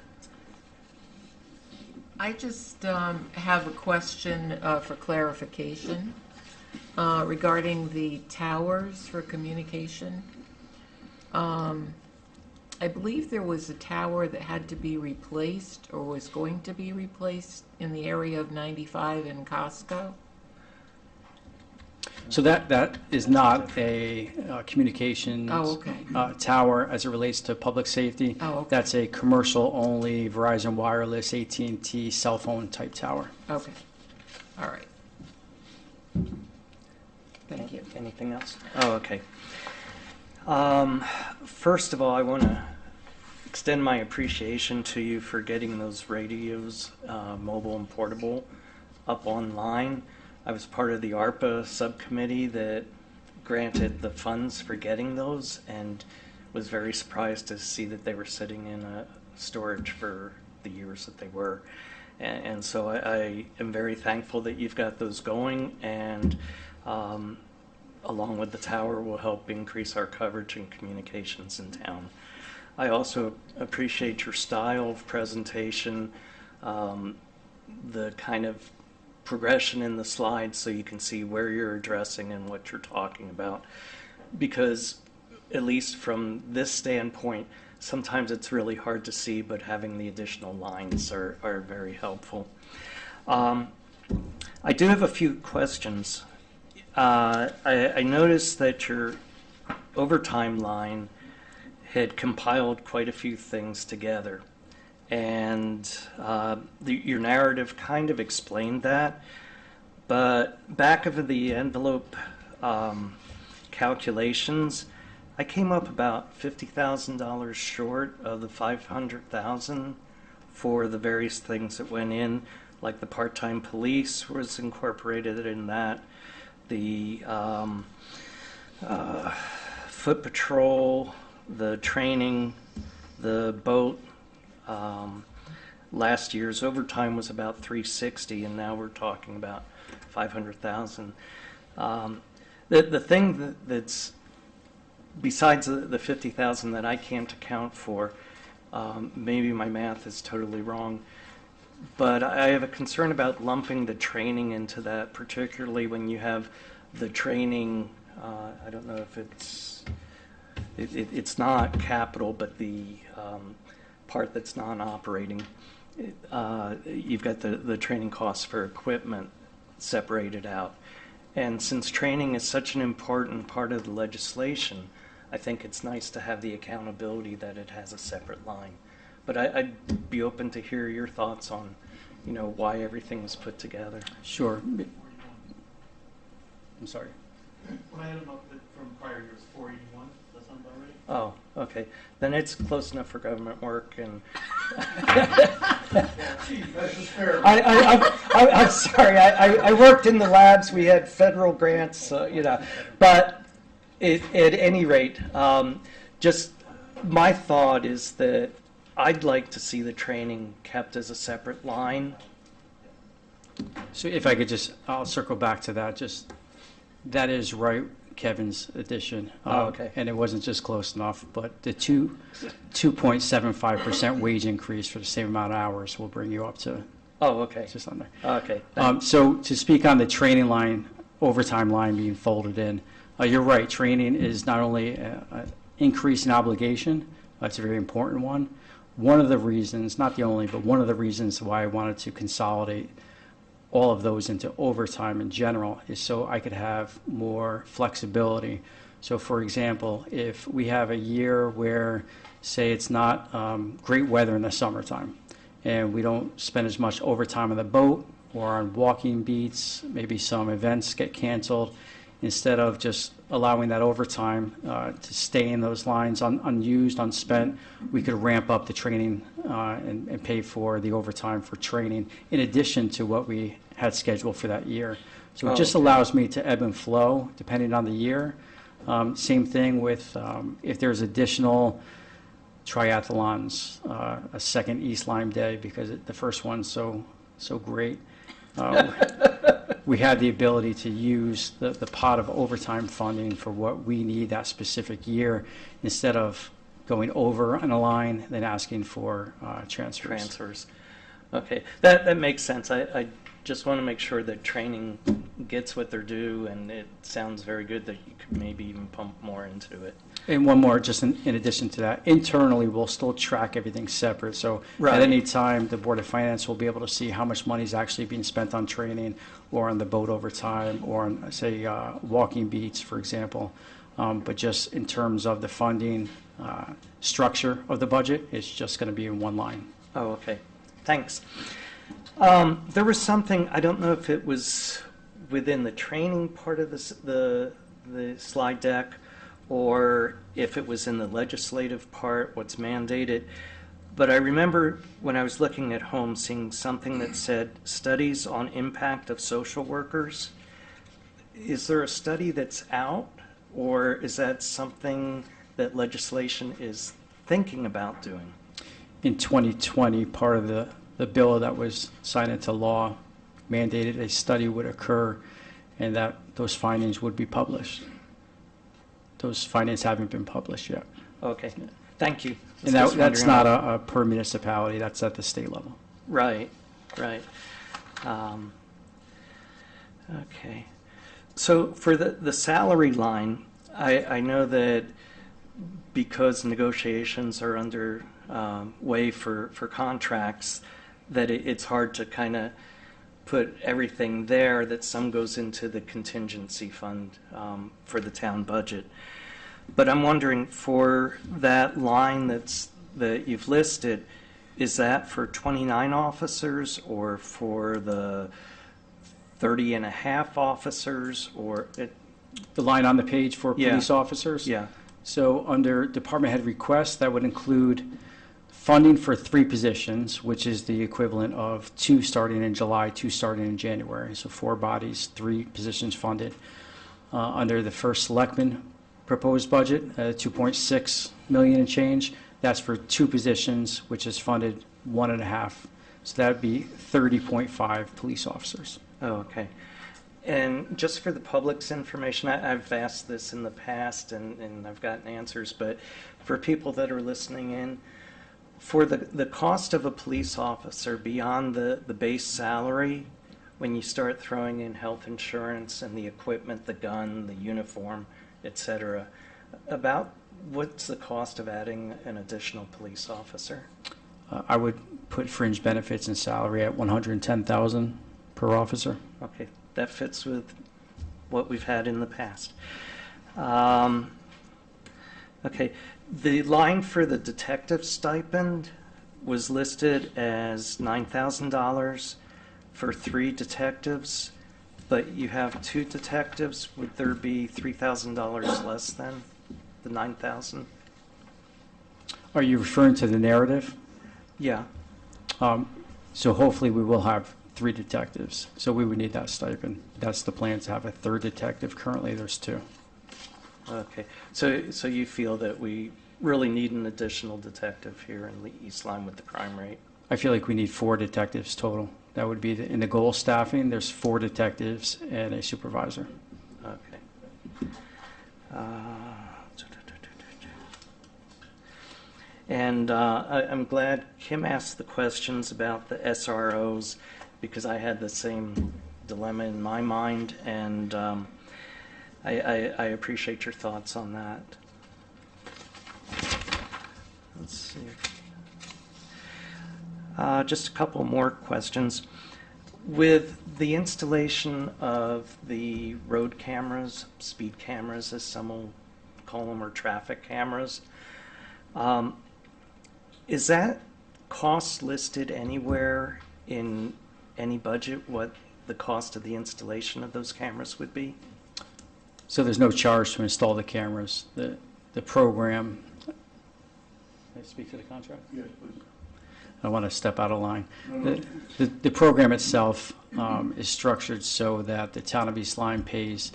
I just have a question for clarification regarding the towers for communication. I believe there was a tower that had to be replaced or was going to be replaced in the area of 95 in Costco. So that is not a communications Oh, okay. tower as it relates to public safety. Oh, okay. That's a commercial-only Verizon Wireless, AT&T cell phone type tower. Okay. All right. Thank you. Anything else? Oh, okay. First of all, I want to extend my appreciation to you for getting those radios, mobile and portable, up online. I was part of the ARPA subcommittee that granted the funds for getting those, and was very surprised to see that they were sitting in a storage for the years that they were. And so I am very thankful that you've got those going, and along with the tower will help increase our coverage and communications in town. I also appreciate your style of presentation, the kind of progression in the slides so you can see where you're addressing and what you're talking about. Because at least from this standpoint, sometimes it's really hard to see, but having the additional lines are very helpful. I do have a few questions. I noticed that your overtime line had compiled quite a few things together, and your narrative kind of explained that, but back of the envelope calculations, I came up about $50,000 short of the $500,000 for the various things that went in, like the part-time police was incorporated in that, the foot patrol, the training, the boat. Last year's overtime was about $360,000, and now we're talking about $500,000. The thing that's besides the $50,000 that I can't account for, maybe my math is totally wrong, but I have a concern about lumping the training into that, particularly when you have the training. I don't know if it's not capital, but the part that's non-operating. You've got the training costs for equipment separated out. And since training is such an important part of the legislation, I think it's nice to have the accountability that it has a separate line. But I'd be open to hear your thoughts on, why everything was put together. Sure. I'm sorry. When I had them up from prior years, 481, does that sound about right? Oh, okay. Then it's close enough for government work. And Gee, that's just fair. I'm sorry. I worked in the labs. We had federal grants, But at any rate, just my thought is that I'd like to see the training kept as a separate line. So if I could I'll circle back to that. That is right, Kevin's addition. Oh, okay. And it wasn't just close enough, but the 2.75% wage increase for the same amount of hours will bring you up to Oh, okay. just under. Okay. So to speak on the training line, overtime line being folded in, you're right. Training is not only an increase in obligation, it's a very important one. One of the reasons, not the only, but one of the reasons why I wanted to consolidate all of those into overtime in general is so I could have more flexibility. So for example, if we have a year where, say, it's not great weather in the summertime, and we don't spend as much overtime on the boat or on walking beats, maybe some events get canceled, instead of just allowing that overtime to stay in those lines unused, unspent, we could ramp up the training and pay for the overtime for training in addition to what we had scheduled for that year. So it just allows me to ebb and flow depending on the year. Same thing with if there's additional triathlons, a second East Lyme Day because the first one's so great. We had the ability to use the pot of overtime funding for what we need that specific year instead of going over on a line then asking for transfers. Okay, that makes sense. I just want to make sure that training gets what they're due, and it sounds very good that you could maybe even pump more into it. And one more, just in addition to that, internally, we'll still track everything separate. So Right. at any time, the Board of Finance will be able to see how much money is actually being spent on training or on the boat overtime or on, say, walking beats, for example. But just in terms of the funding structure of the budget, it's just going to be in one line. Oh, okay. Thanks. There was something, I don't know if it was within the training part of the slide deck or if it was in the legislative part, what's mandated. But I remember when I was looking at home seeing something that said studies on impact of social workers. Is there a study that's out, or is that something that legislation is thinking about doing? In 2020, part of the bill that was signed into law mandated a study would occur and that those findings would be published. Those findings haven't been published yet. Okay, thank you. And that's not a per municipality, that's at the state level. Right, right. Okay. So for the salary line, I know that because negotiations are under way for contracts, that it's hard to kind of put everything there, that some goes into the contingency fund for the town budget. But I'm wondering, for that line that you've listed, is that for 29 officers or for the 30 and a half officers, or The line on the page for Yeah. police officers? yeah, So under department head requests, that would include funding for 3 positions, which is the equivalent of 2 starting in July, 2 starting in January. So 4 bodies, 3 positions funded. Under the first selectman proposed budget, 2.6 million and change, that's for 2 positions, which is funded 1.5. So that would be 30.5 police officers. oh, okay. And just for the public's information, I've asked this in the past and I've gotten answers, but for people that are listening in, for the cost of a police officer beyond the base salary, when you start throwing in health insurance and the equipment, the gun, the uniform, etc., about what's the cost of adding an additional police officer? I would put fringe benefits and salary at 110,000 per officer. Okay, that fits with what we've had in the past. Okay, the line for the detective stipend was listed as $9,000 for 3 detectives, but you have 2 detectives. Would there be $3,000 less than the 9,000? Are you referring to the narrative? Yeah, So hopefully we will have 3 detectives, so we would need that stipend. That's the plan, to have a 3rd detective. Currently, there's 2. okay. So you feel that we really need an additional detective here in the East Lyme with the crime rate? I feel like we need 4 detectives total. That would be, in the goal staffing, there's 4 detectives and a supervisor. Okay. And I'm glad Kim asked the questions about the SROs, because I had the same dilemma in my mind, and I appreciate your thoughts on that. Let's see. Just a couple more questions. With the installation of the road cameras, speed cameras, as some will call them, or traffic cameras, is that cost listed anywhere in any budget, what the cost of the installation of those cameras would be? So there's no charge to install the cameras. The program, can I speak to the contract? Yes, please. I want to step out of line. The program itself is structured so that the town of East Lyme pays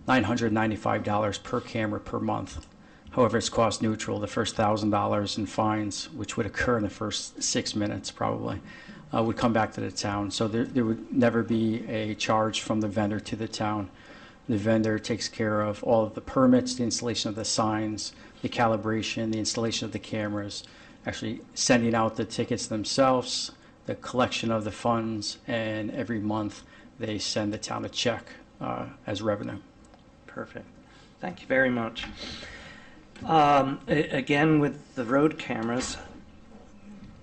$995 per camera per month. However, it's cost neutral. The first $1,000 in fines, which would occur in the first 6 minutes probably, would come back to the town. So there would never be a charge from the vendor to the town. The vendor takes care of all of the permits, the installation of the signs, the calibration, the installation of the cameras, actually sending out the tickets themselves, the collection of the funds, and every month they send the town a check as revenue. Perfect. Thank you very much. Again, with the road cameras,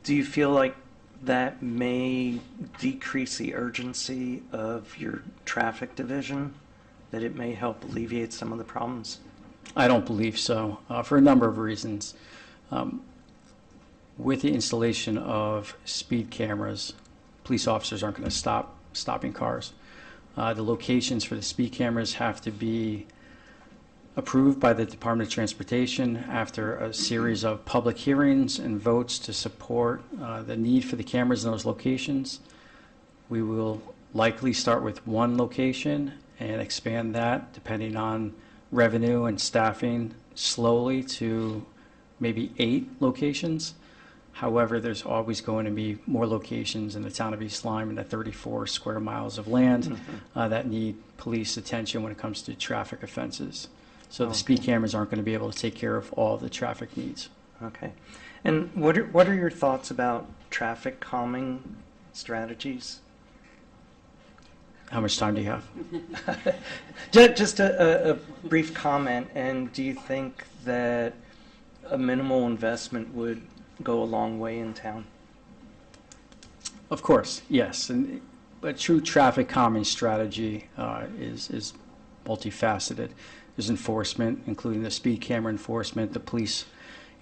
do you feel like that may decrease the urgency of your traffic division, that it may help alleviate some of the problems? I don't believe so, for a number of reasons. With the installation of speed cameras, police officers aren't going to stop stopping cars. The locations for the speed cameras have to be approved by the Department of Transportation after a series of public hearings and votes to support the need for the cameras in those locations. We will likely start with one location and expand that depending on revenue and staffing slowly to maybe 8 locations. However, there's always going to be more locations in the town of East Lyme and the 34 square miles of land that need police attention when it comes to traffic offenses. So the speed cameras aren't going to be able to take care of all the traffic needs. Okay. And what are your thoughts about traffic calming strategies? How much time do you have? Just a brief comment, and do you think that a minimal investment would go a long way in town? Of course, yes. And a true traffic calming strategy is multifaceted. There's enforcement, including the speed camera enforcement, the police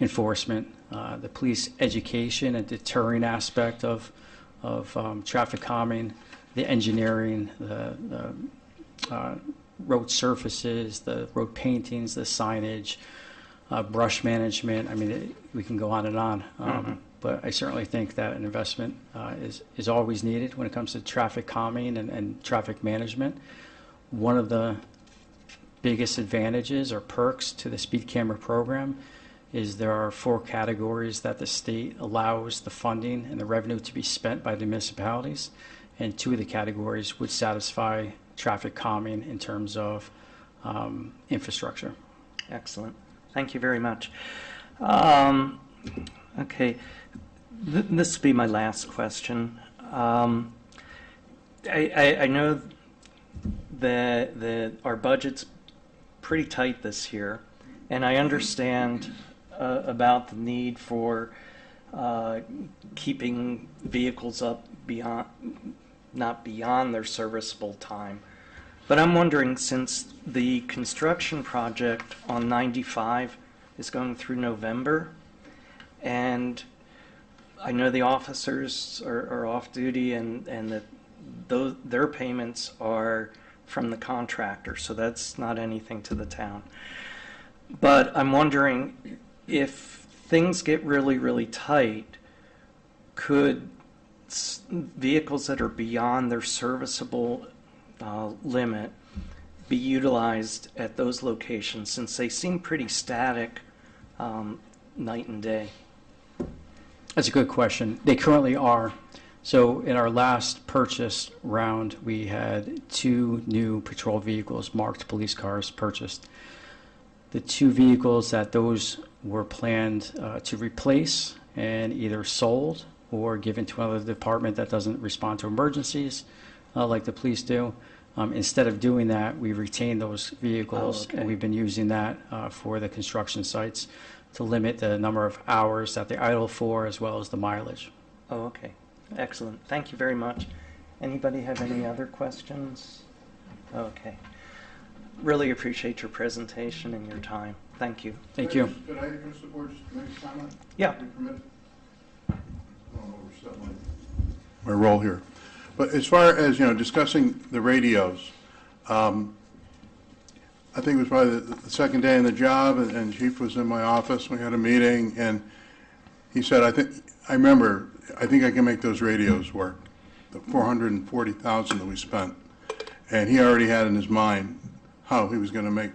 enforcement, the police education and deterring aspect of traffic calming, the engineering, the road surfaces, the road paintings, the signage, brush management. I mean, we can go on and on. But I certainly think that an investment is always needed when it comes to traffic calming and traffic management. One of the biggest advantages or perks to the speed camera program is there are 4 categories that the state allows the funding and the revenue to be spent by the municipalities, and 2 of the categories would satisfy traffic calming in terms of infrastructure. Excellent. Thank you very much. Okay. This will be my last question. I know that our budget's pretty tight this year, and I understand about the need for keeping vehicles up not beyond their serviceable time. But I'm wondering, since the construction project on 95 is going through November, and I know the officers are off duty and that their payments are from the contractor, so that's not anything to the town. But I'm wondering, if things get really, really tight, could vehicles that are beyond their serviceable limit be utilized at those locations, since they seem pretty static night and day? That's a good question. They currently are. So in our last purchase round, we had 2 new patrol vehicles, marked police cars, purchased. The 2 vehicles that those were planned to replace and either sold or given to another department that doesn't respond to emergencies like the police do. Instead of doing that, we retained those vehicles, and we've been using that for the construction sites to limit the number of hours that they idle for, as well as the mileage. Oh, okay. Excellent. Thank you very much. Anybody have any other questions? Okay. Really appreciate your presentation and your time. Thank you. Thank you. Could I address the board just to make a comment? Yeah. If you're permitted? I don't want to overstep my role here. But as far as, discussing the radios, I think it was probably the second day in the job, and Chief was in my office. We had a meeting, and he said, I think I can make those radios work, the $440,000 that we spent. And he already had in his mind how he was going to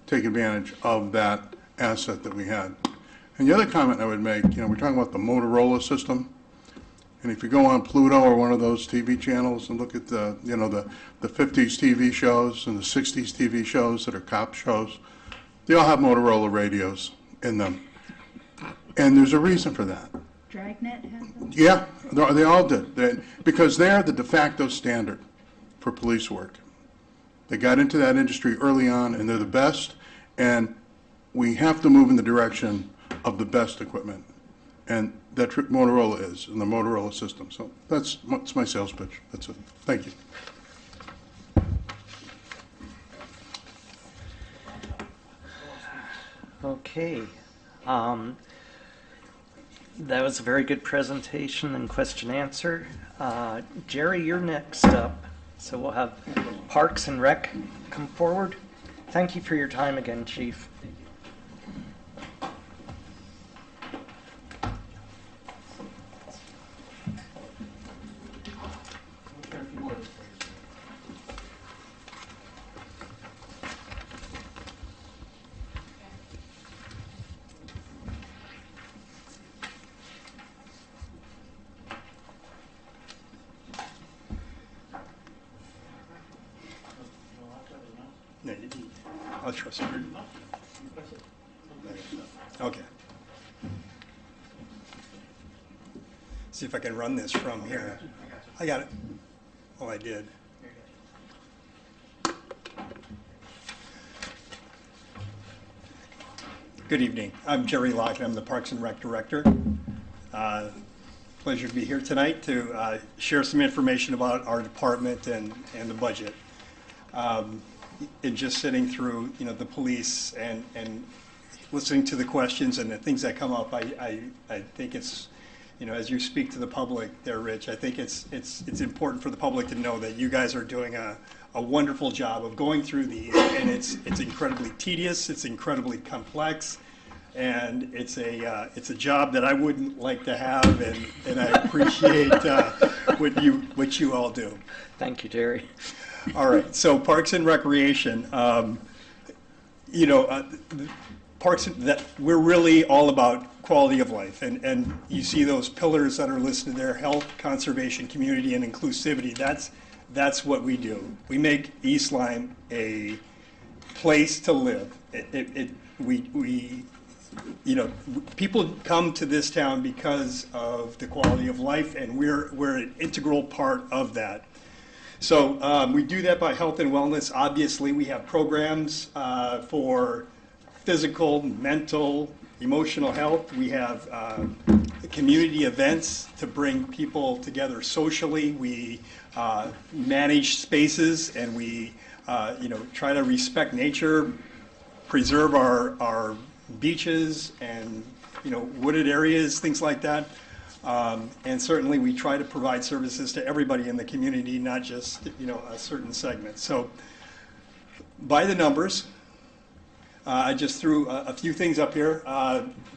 take advantage of that asset that we had. And the other comment I would make, we're talking about the Motorola system. And if you go on Pluto or one of those TV channels and look at the 50s TV shows and the 60s TV shows that are cop shows, they all have Motorola radios in them. And there's a reason for that. Dragnet has them? Yeah, they all did. Because they're the de facto standard for police work. They got into that industry early on, and they're the best, and we have to move in the direction of the best equipment. And that's what Motorola is, and the Motorola system. So that's my sales pitch. That's it. Thank you. Okay. That was a very good presentation and question answer. Jerry, you're next up. So we'll have Parks and Rec come forward. Thank you for your time again, Chief. No, I'll trust you. Okay. See if I can run this from here. I got it. Oh, I did. Good evening. I'm Jerry Locke. I'm the Parks and Rec Director. Pleasure to be here tonight to share some information about our department and the budget. And just sitting through, the police and listening to the questions and the things that come up, I think it's, as you speak to the public there, Rich, I think it's important for the public to know that you guys are doing a wonderful job of going through these, and it's incredibly tedious, it's incredibly complex, and it's a job that I wouldn't like to have, and I appreciate what you all do. Thank you, Jerry. All right, so Parks and Recreation, parks, that we're really all about quality of life, and you see those pillars that are listed there: health, conservation, community, and inclusivity. That's what we do. We make East Lyme a place to live. People come to this town because of the quality of life, and we're an integral part of that. So we do that by health and wellness. Obviously, we have programs for physical, mental, emotional health. We have community events to bring people together socially. We manage spaces, and we try to respect nature, preserve our beaches and wooded areas, things like that. And certainly we try to provide services to everybody in the community, not just a certain segment. So by the numbers, I just threw a few things up here.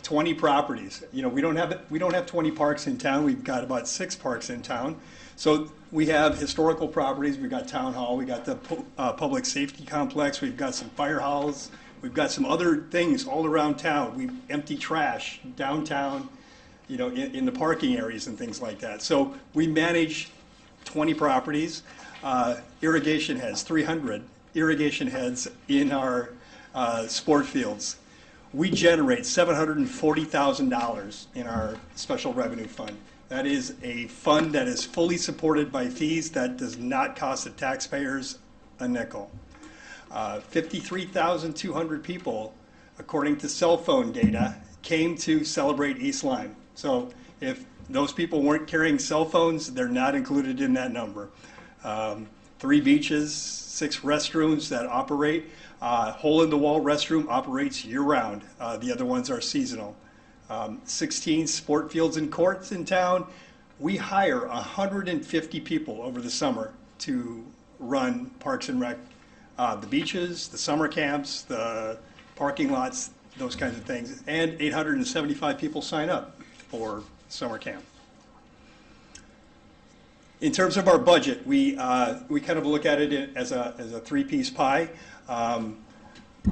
20 properties. We don't have 20 parks in town. We've got about 6 parks in town. So we have historical properties. We've got Town Hall. We got the Public Safety Complex. We've got some fire halls. We've got some other things all around town. We empty trash downtown, in the parking areas and things like that. So we manage 20 properties. Irrigation has 300 irrigation heads in our sport fields. We generate $740,000 in our special revenue fund. That is a fund that is fully supported by fees that does not cost the taxpayers a nickel. 53,200 people, according to cell phone data, came to celebrate East Lyme. So if those people weren't carrying cell phones, they're not included in that number. 3 beaches, 6 restrooms that operate. Hole-in-the-wall restroom operates year-round. The other ones are seasonal. 16 sport fields and courts in town. We hire 150 people over the summer to run Parks and Rec, the beaches, the summer camps, the parking lots, those kinds of things. And 875 people sign up for summer camp. In terms of our budget, we kind of look at it as a 3-piece pie.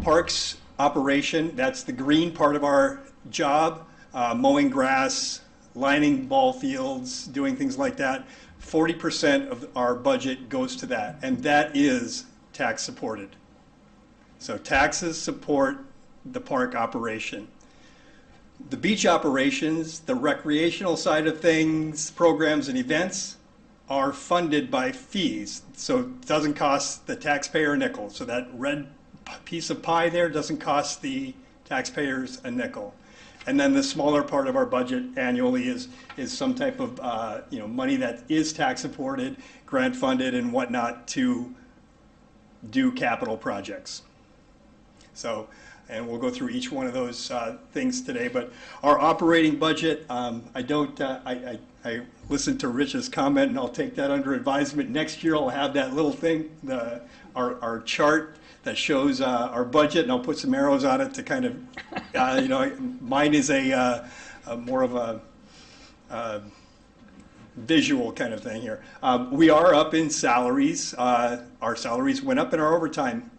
Parks operation, that's the green part of our job, mowing grass, lining ball fields, doing things like that. 40% of our budget goes to that, and that is tax supported. So taxes support the park operation. The beach operations, the recreational side of things, programs and events are funded by fees. So it doesn't cost the taxpayer a nickel. So that red piece of pie there doesn't cost the taxpayers a nickel. And then the smaller part of our budget annually is some type of money that is tax supported, grant funded and whatnot to do capital projects. So, and we'll go through each one of those things today. But our operating budget, I listened to Rich's comment, and I'll take that under advisement. Next year, I'll have that little thing, our chart that shows our budget, and I'll put some arrows on it to kind of, mine is a more of a visual kind of thing here. We are up in salaries. Our salaries went up and our overtime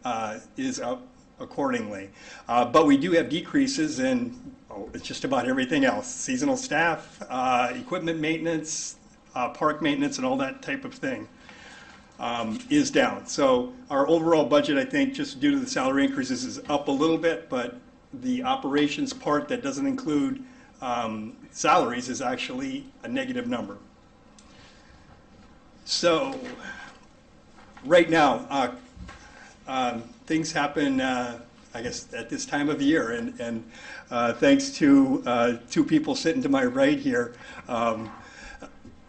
is up accordingly. But we do have decreases in it's just about everything else. Seasonal staff, equipment maintenance, park maintenance, and all that type of thing is down. So our overall budget, I think, just due to the salary increases, is up a little bit, but the operations part that doesn't include salaries is actually a negative number. So right now, things happen, I guess, at this time of year, and thanks to two people sitting to my right here,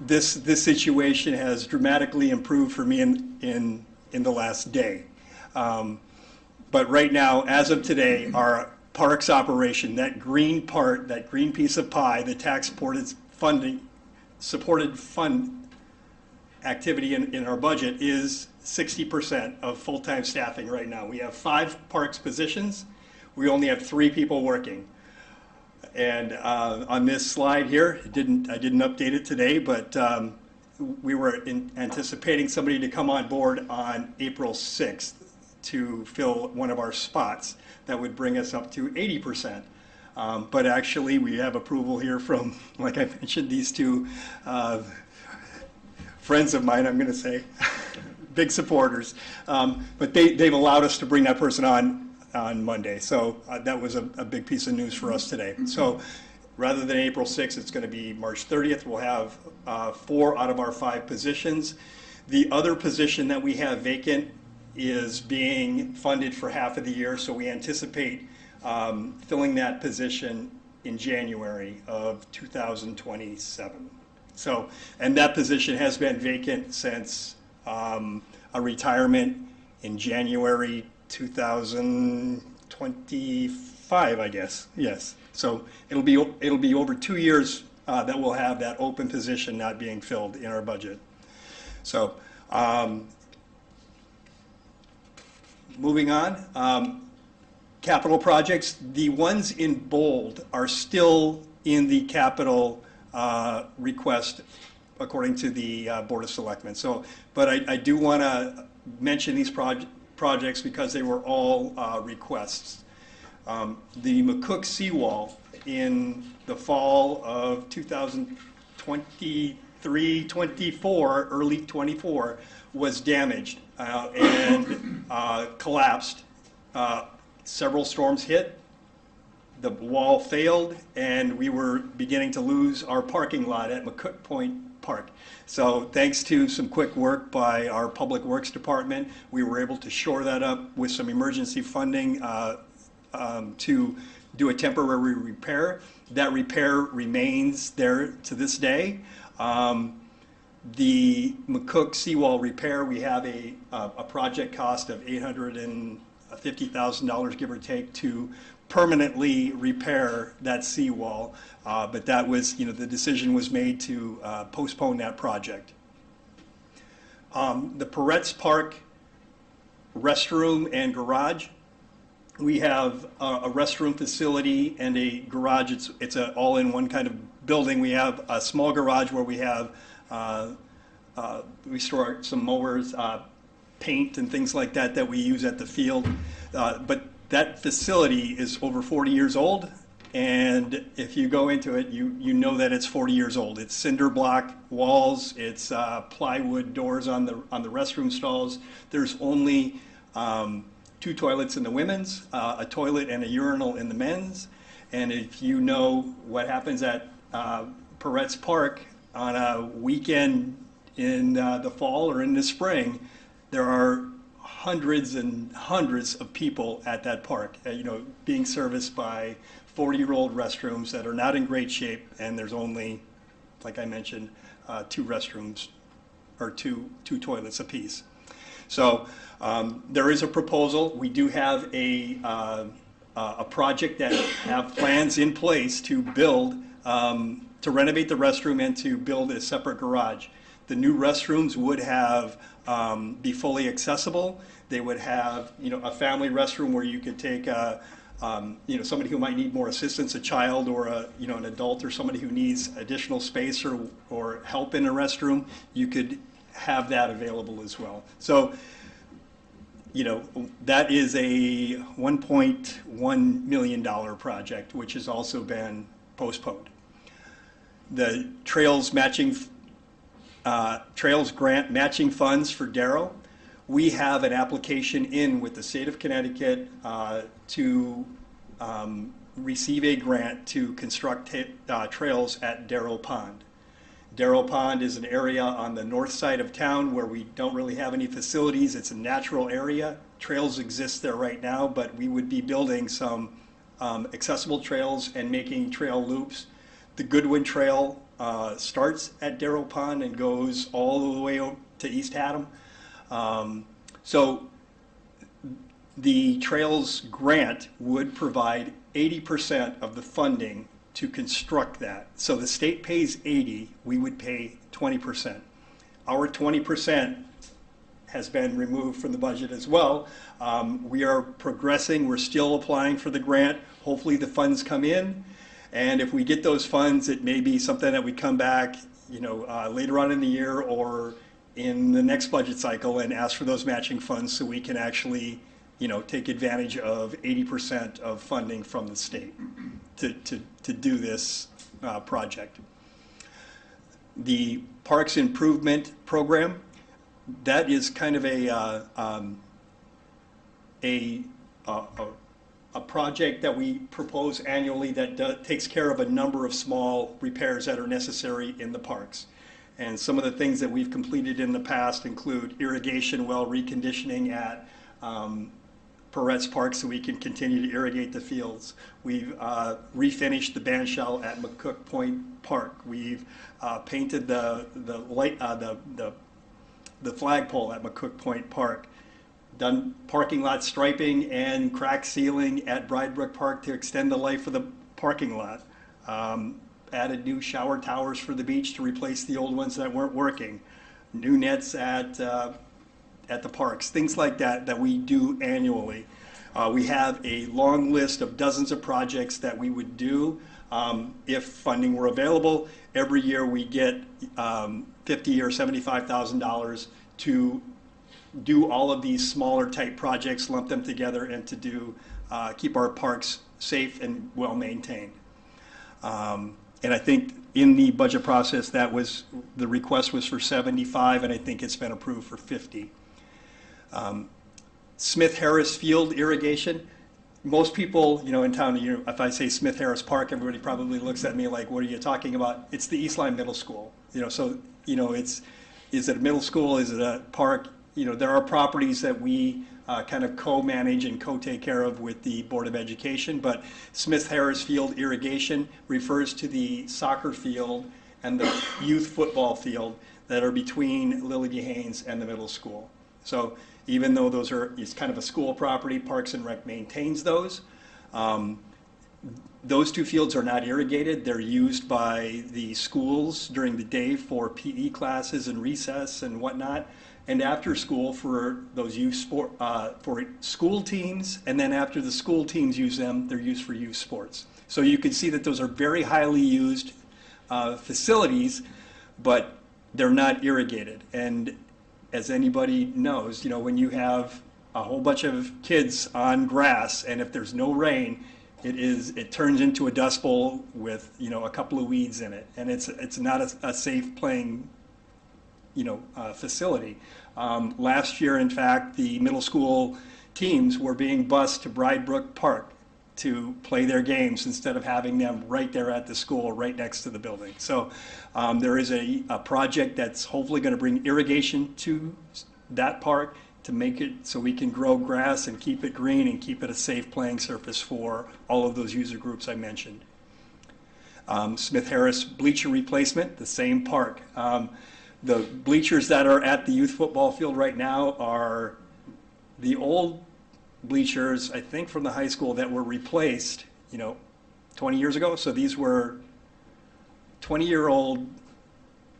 this situation has dramatically improved for me in the last day. But right now, as of today, our parks operation, that green part, that green piece of pie, the supported fund activity in our budget is 60% of full-time staffing right now. We have 5 parks positions. We only have 3 people working. And on this slide here, I didn't update it today, but we were anticipating somebody to come on board on April 6th to fill one of our spots. That would bring us up to 80%. But actually, we have approval here from, like I mentioned, these two friends of mine, I'm going to say, big supporters. But they've allowed us to bring that person on Monday. So that was a big piece of news for us today. So rather than April 6th, it's going to be March 30th. We'll have 4 out of our 5 positions. The other position that we have vacant is being funded for half of the year. So we anticipate filling that position in January of 2027. So, and that position has been vacant since a retirement in January 2025, I guess. Yes. So it'll be over 2 years that we'll have that open position not being filled in our budget. So moving on, capital projects. The ones in bold are still in the capital request according to the Board of Selectmen. So, but I do want to mention these projects because they were all requests. The McCook seawall in the fall of 2023-24, early 24, was damaged and collapsed. Several storms hit. The wall failed, and we were beginning to lose our parking lot at McCook Point Park. So thanks to some quick work by our Public Works Department, we were able to shore that up with some emergency funding to do a temporary repair. That repair remains there to this day. The McCook seawall repair, we have a project cost of $850,000, give or take, to permanently repair that seawall, but that was, the decision was made to postpone that project. The Peretz Park restroom and garage, we have a restroom facility and a garage. It's an all-in-one kind of building. We have a small garage where we have we store some mowers, paint, and things like that we use at the field, but that facility is over 40 years old, and if you go into it, you know that it's 40 years old. It's cinder block walls, it's plywood doors on the restroom stalls. There's only 2 toilets in the women's, a toilet and a urinal in the men's, and if you know what happens at Peretz Park on a weekend in the fall or in the spring, there are hundreds and hundreds of people at that park, being serviced by 40-year-old restrooms that are not in great shape, and there's only, like I mentioned, 2 restrooms or two toilets apiece. So there is a proposal. We do have a project that have plans in place to build, to renovate the restroom and to build a separate garage. The new restrooms would have, be fully accessible. They would have, a family restroom where you could take somebody who might need more assistance, a child or an adult or somebody who needs additional space or help in a restroom, you could have that available as well. So, that is a $1.1 million project, which has also been postponed. The Trails Grant matching funds for Darrow. We have an application in with the state of Connecticut to receive a grant to construct trails at Darrow Pond. Darrow Pond is an area on the north side of town where we don't really have any facilities. It's a natural area. Trails exist there right now, but we would be building some accessible trails and making trail loops. The Goodwin Trail starts at Darrow Pond and goes all the way to East Haddam. So the Trails grant would provide 80% of the funding to construct that. So the state pays 80, we would pay 20%. Our 20% has been removed from the budget as well. We are progressing, we're still applying for the grant. Hopefully the funds come in, and if we get those funds, it may be something that we come back, later on in the year or in the next budget cycle and ask for those matching funds so we can actually, take advantage of 80% of funding from the state to do this project. The Parks Improvement Program, that is kind of a project that we propose annually that takes care of a number of small repairs that are necessary in the parks. And some of the things that we've completed in the past include irrigation well reconditioning at Peretz Park so we can continue to irrigate the fields. We've refinished the bandshell at McCook Point Park. We've painted the flagpole at McCook Point Park. Done parking lot striping and crack sealing at Bridebrook Park to extend the life of the parking lot. Added new shower towers for the beach to replace the old ones that weren't working. New nets at the parks, things like that we do annually. We have a long list of dozens of projects that we would do if funding were available. Every year we get $50,000 or $75,000 to do all of these smaller type projects, lump them together, and to do keep our parks safe and well maintained. And I think in the budget process, the request was for 75, and I think it's been approved for 50. Smith Harris Field irrigation. Most people, in town, if I say Smith Harris Park, everybody probably looks at me like, "What are you talking about?" It's the East Lyme Middle School. So is it a middle school? Is it a park? There are properties that we kind of co-manage and co-take care of with the Board of Education, but Smith Harris Field irrigation refers to the soccer field and the youth football field that are between Lily D. Haynes and the middle school. So even though it's kind of a school property, Parks and Rec maintains those. Those two fields are not irrigated. They're used by the schools during the day for PE classes and recess and whatnot, and after school for those youth sport for school teams. And then after the school teams use them, they're used for youth sports. So you can see that those are very highly used facilities, but they're not irrigated. And as anybody knows, when you have a whole bunch of kids on grass, and if there's no rain, it turns into a dust bowl with a couple of weeds in it, and it's not a safe playing facility. Last year, in fact, the middle school teams were being bused to Bridebrook Park to play their games instead of having them right there at the school, right next to the building. So there is a project that's hopefully going to bring irrigation to that park to make it so we can grow grass and keep it green and keep it a safe playing surface for all of those user groups I mentioned. Smith Harris bleacher replacement, the same park. The bleachers that are at the youth football field right now are the old bleachers, I think, from the high school that were replaced, 20 years ago. So these were 20-year-old.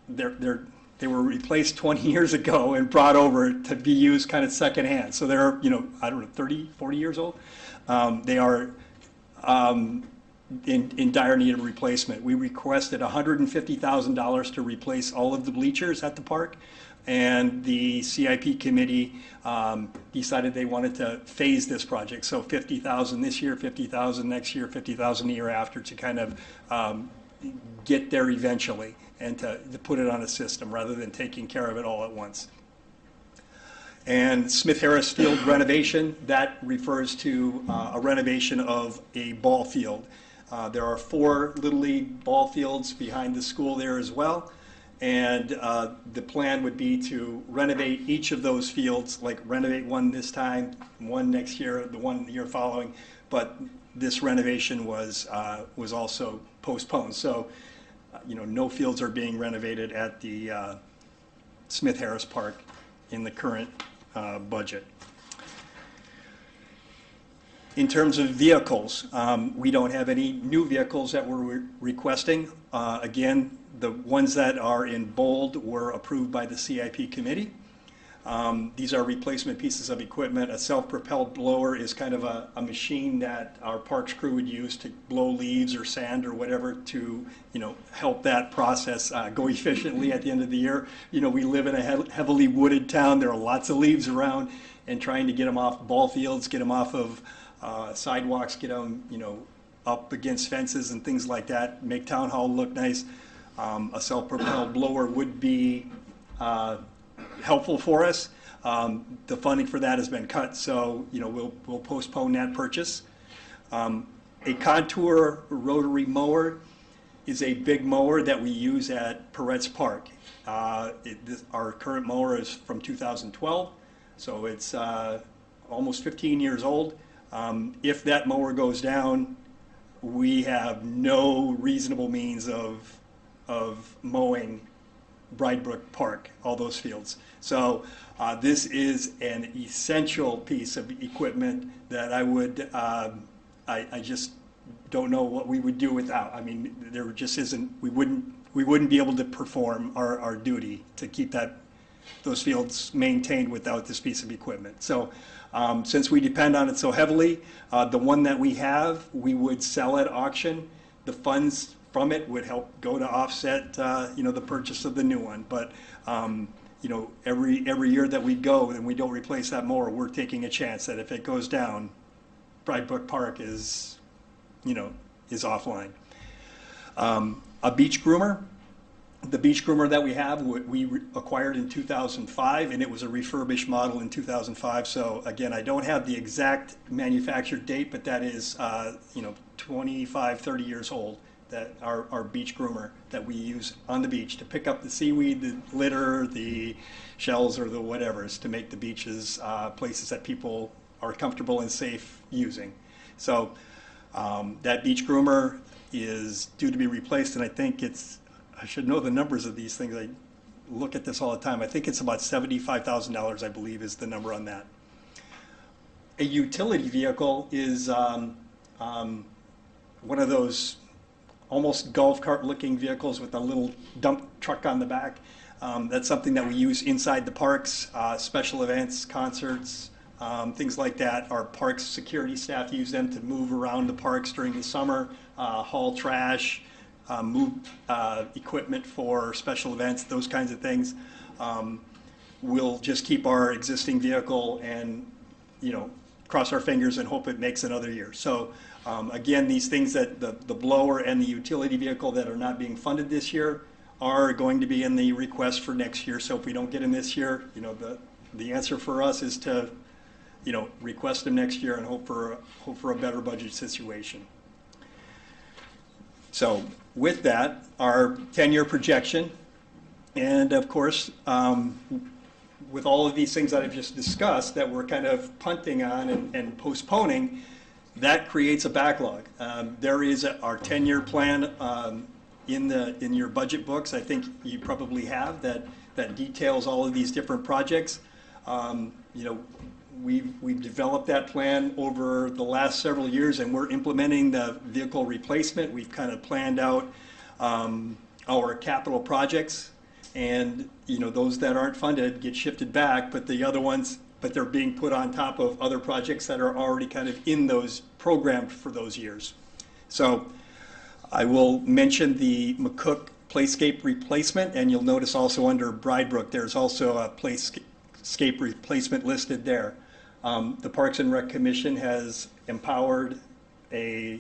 They They were replaced 20 years ago and brought over to be used kind of secondhand. So they're, I don't know, 30, 40 years old. They are in dire need of replacement. We requested $150,000 to replace all of the bleachers at the park, and the CIP committee decided they wanted to phase this project. So $50,000 this year, $50,000 next year, $50,000 the year after, to kind of get there eventually, and to put it on a system rather than taking care of it all at once. And Smith Harris Field renovation, that refers to a renovation of a ball field. There are 4 Little League ball fields behind the school there as well. And the plan would be to renovate each of those fields, like renovate one this time, one next year, the one the year following. But this renovation was also postponed. So, no fields are being renovated at the Smith Harris Park in the current budget. In terms of vehicles, we don't have any new vehicles that we're requesting. Again, the ones that are in bold were approved by the CIP committee. These are replacement pieces of equipment. A self-propelled blower is kind of a machine that our parks crew would use to blow leaves or sand or whatever to, help that process go efficiently at the end of the year. We live in a heavily wooded town. There are lots of leaves around, and trying to get them off ball fields, get them off of sidewalks, get them, up against fences and things like that, make town hall look nice. A self-propelled blower would be helpful for us. The funding for that has been cut, so we'll postpone that purchase. A contour rotary mower is a big mower that we use at Peretz Park. Our current mower is from 2012, so it's almost 15 years old. If that mower goes down, we have no reasonable means of mowing Bridebrook Park, all those fields. So this is an essential piece of equipment that I would, I just don't know what we would do without. I mean, there just isn't, we wouldn't be able to perform our duty to keep those fields maintained without this piece of equipment. So since we depend on it so heavily, the one that we have, we would sell at auction. The funds from it would help go to offset, the purchase of the new one. But, every year that we go and we don't replace that mower, we're taking a chance that if it goes down, Bridebrook Park is offline. A beach groomer. The beach groomer that we have, we acquired in 2005, and it was a refurbished model in 2005. So again, I don't have the exact manufacture date, but that is, 25, 30 years old. That our beach groomer that we use on the beach to pick up the seaweed, the litter, the shells, or the whatevers to make the beaches places that people are comfortable and safe using. So that beach groomer is due to be replaced, and I think I should know the numbers of these things. I look at this all the time. I think it's about $75,000, I believe, is the number on that. A utility vehicle is one of those almost golf cart looking vehicles with a little dump truck on the back. That's something that we use inside the parks, special events, concerts, things like that. Our parks security staff use them to move around the parks during the summer, haul trash, move equipment for special events, those kinds of things. We'll just keep our existing vehicle and, cross our fingers and hope it makes another year. So again, these things that the blower and the utility vehicle that are not being funded this year are going to be in the request for next year. So if we don't get them this year, the answer for us is to, request them next year and hope for a better budget situation. So with that, our 10-year projection, and of course, with all of these things that I've just discussed that we're kind of punting on and postponing, that creates a backlog. There is our 10-year plan in your budget books. I think you probably have that details all of these different projects. We've developed that plan over the last several years, and we're implementing the vehicle replacement. We've kind of planned out our capital projects, And, those that aren't funded get shifted back, but the other ones, but they're being put on top of other projects that are already kind of in those programmed for those years. So I will mention the McCook Playscape replacement, and you'll notice also under Bridebrook, there's also a Playscape replacement listed there. The Parks and Rec Commission has empowered a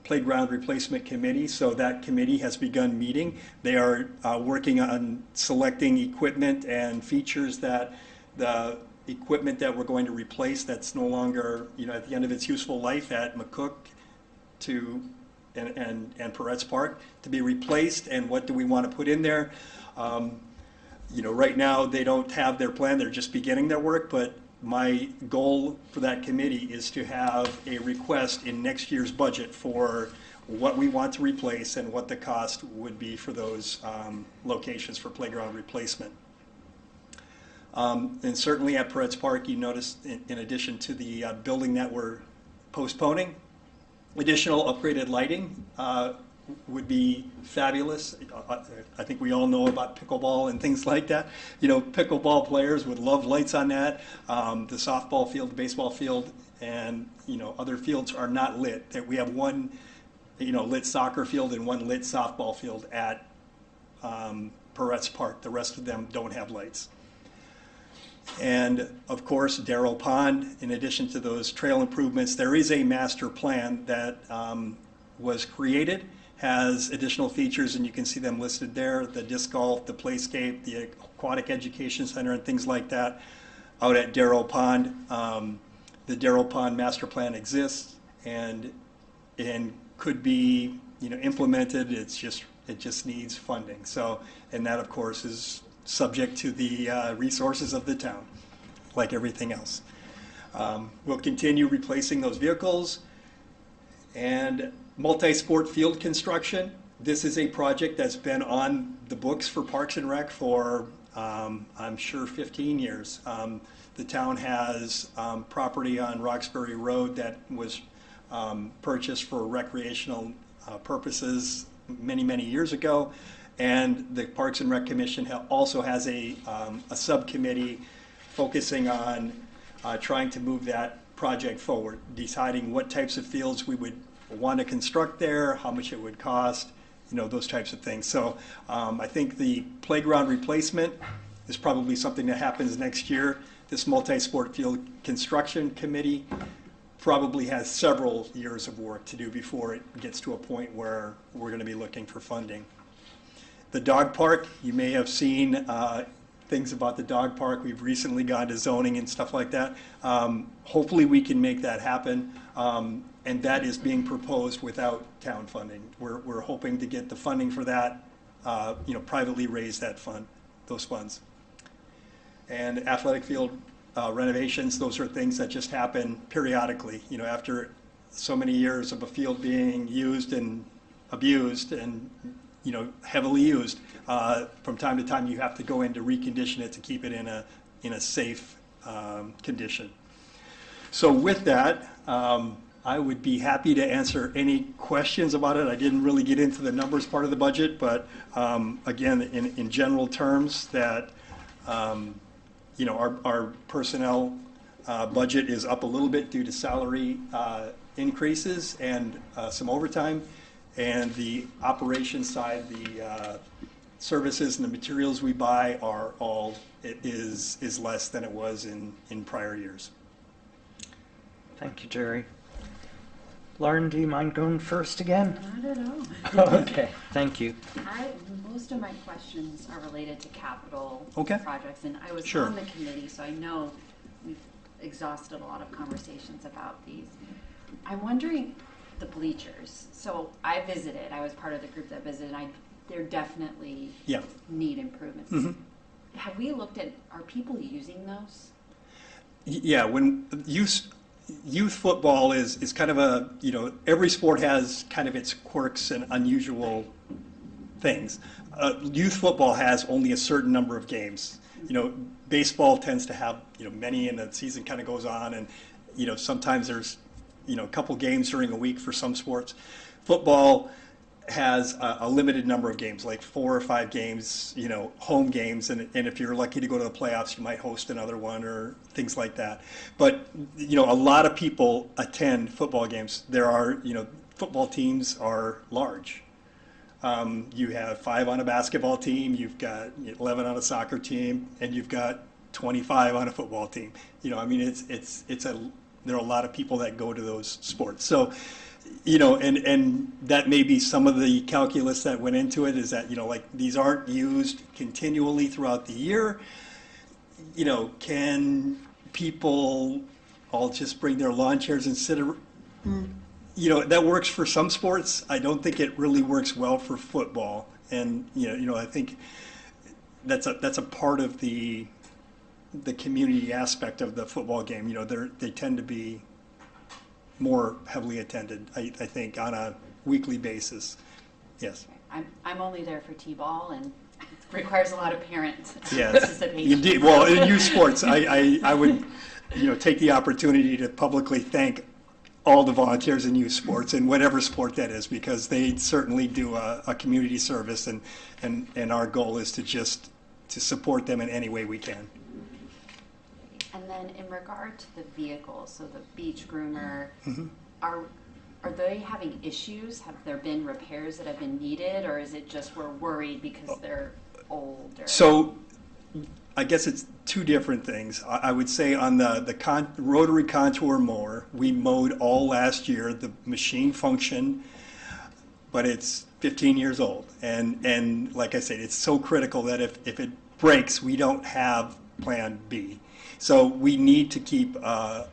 playground replacement committee, so that committee has begun meeting. They are working on selecting equipment and features that the equipment that we're going to replace that's no longer, at the end of its useful life at McCook and Peretz Park to be replaced, and what do we want to put in there. Right now they don't have their plan, they're just beginning their work, but my goal for that committee is to have a request in next year's budget for what we want to replace and what the cost would be for those locations for playground replacement. And certainly at Peretz Park, you notice in addition to the building that we're postponing, additional upgraded lighting would be fabulous. I think we all know about pickleball and things like that. Pickleball players would love lights on that. The softball field, the baseball field, and other fields are not lit. We have one lit soccer field and one lit softball field at Peretz Park. The rest of them don't have lights. And of course, Darrell Pond, in addition to those trail improvements, there is a master plan that was created, has additional features, and you can see them listed there, the disc golf, the playscape, the aquatic education center, and things like that out at Darrell Pond. The Darrell Pond master plan exists and could be implemented. It just needs funding. So, and that of course is subject to the resources of the town, like everything else. We'll continue replacing those vehicles. And multi-sport field construction. This is a project that's been on the books for Parks and Rec for, I'm sure, 15 years. The town has property on Roxbury Road that was purchased for recreational purposes many, many years ago. And the Parks and Rec Commission also has a subcommittee focusing on trying to move that project forward, deciding what types of fields we would want to construct there, how much it would cost, those types of things. So I think the playground replacement is probably something that happens next year. This multi-sport field construction committee probably has several years of work to do before it gets to a point where we're going to be looking for funding. The dog park, you may have seen things about the dog park. We've recently gone to zoning and stuff like that. Hopefully we can make that happen. And that is being proposed without town funding. We're hoping to get the funding for that, privately raise those funds. And athletic field renovations, those are things that just happen periodically. After so many years of a field being used and abused and heavily used, from time to time you have to go in to recondition it to keep it in a safe condition. So with that, I would be happy to answer any questions about it. I didn't really get into the numbers part of the budget, but again, in general terms, that our personnel budget is up a little bit due to salary increases and some overtime, and the operations side, the services and the materials we buy is less than it was in prior years. Thank you, Jerry. Lauren, do you mind going first again? Not at all. Okay, thank you. Most of my questions are related to capital Okay. projects, and I was Sure. on the committee, so I know we've exhausted a lot of conversations about these. I'm wondering the bleachers. So I visited. I was part of the group that visited. They're definitely need improvements. Mm-hmm. Have we looked at, are people using those? Yeah, when youth football is kind of a, every sport has kind of its quirks and unusual things. Youth football has only a certain number of games. Baseball tends to have, many, and the season kind of goes on, and, sometimes there's, a couple games during a week for some sports. Football has a limited number of games, like 4 or 5 games, home games, and if you're lucky to go to the playoffs, you might host another one or things like that. But, a lot of people attend football games. There are, football teams are large. You have 5 on a basketball team, you've got 11 on a soccer team, and you've got 25 on a football team. There are a lot of people that go to those sports. So, and that may be some of the calculus that went into it, is that, like, these aren't used continually throughout the year. Can people all just bring their lawn chairs and sit that works for some sports. I don't think it really works well for football. And, I think that's a part of the community aspect of the football game. They tend to be more heavily attended, I think, on a weekly basis. Yes. I'm only there for T-ball, and it requires a lot of parent Yes. participation. Indeed. Well, in youth sports, I would, take the opportunity to publicly thank all the volunteers in youth sports, in whatever sport that is, because they certainly do a community service, and our goal is to support them in any way we can. And then in regard to the vehicles, so the beach groomer, are they having issues? Have there been repairs that have been needed, or is it just we're worried because they're older? So I guess it's 2 different things. I would say on the rotary contour mower, we mowed all last year. The machine functioned, but it's 15 years old. And like I said, it's so critical that if it breaks, we don't have plan B. So we need to keep a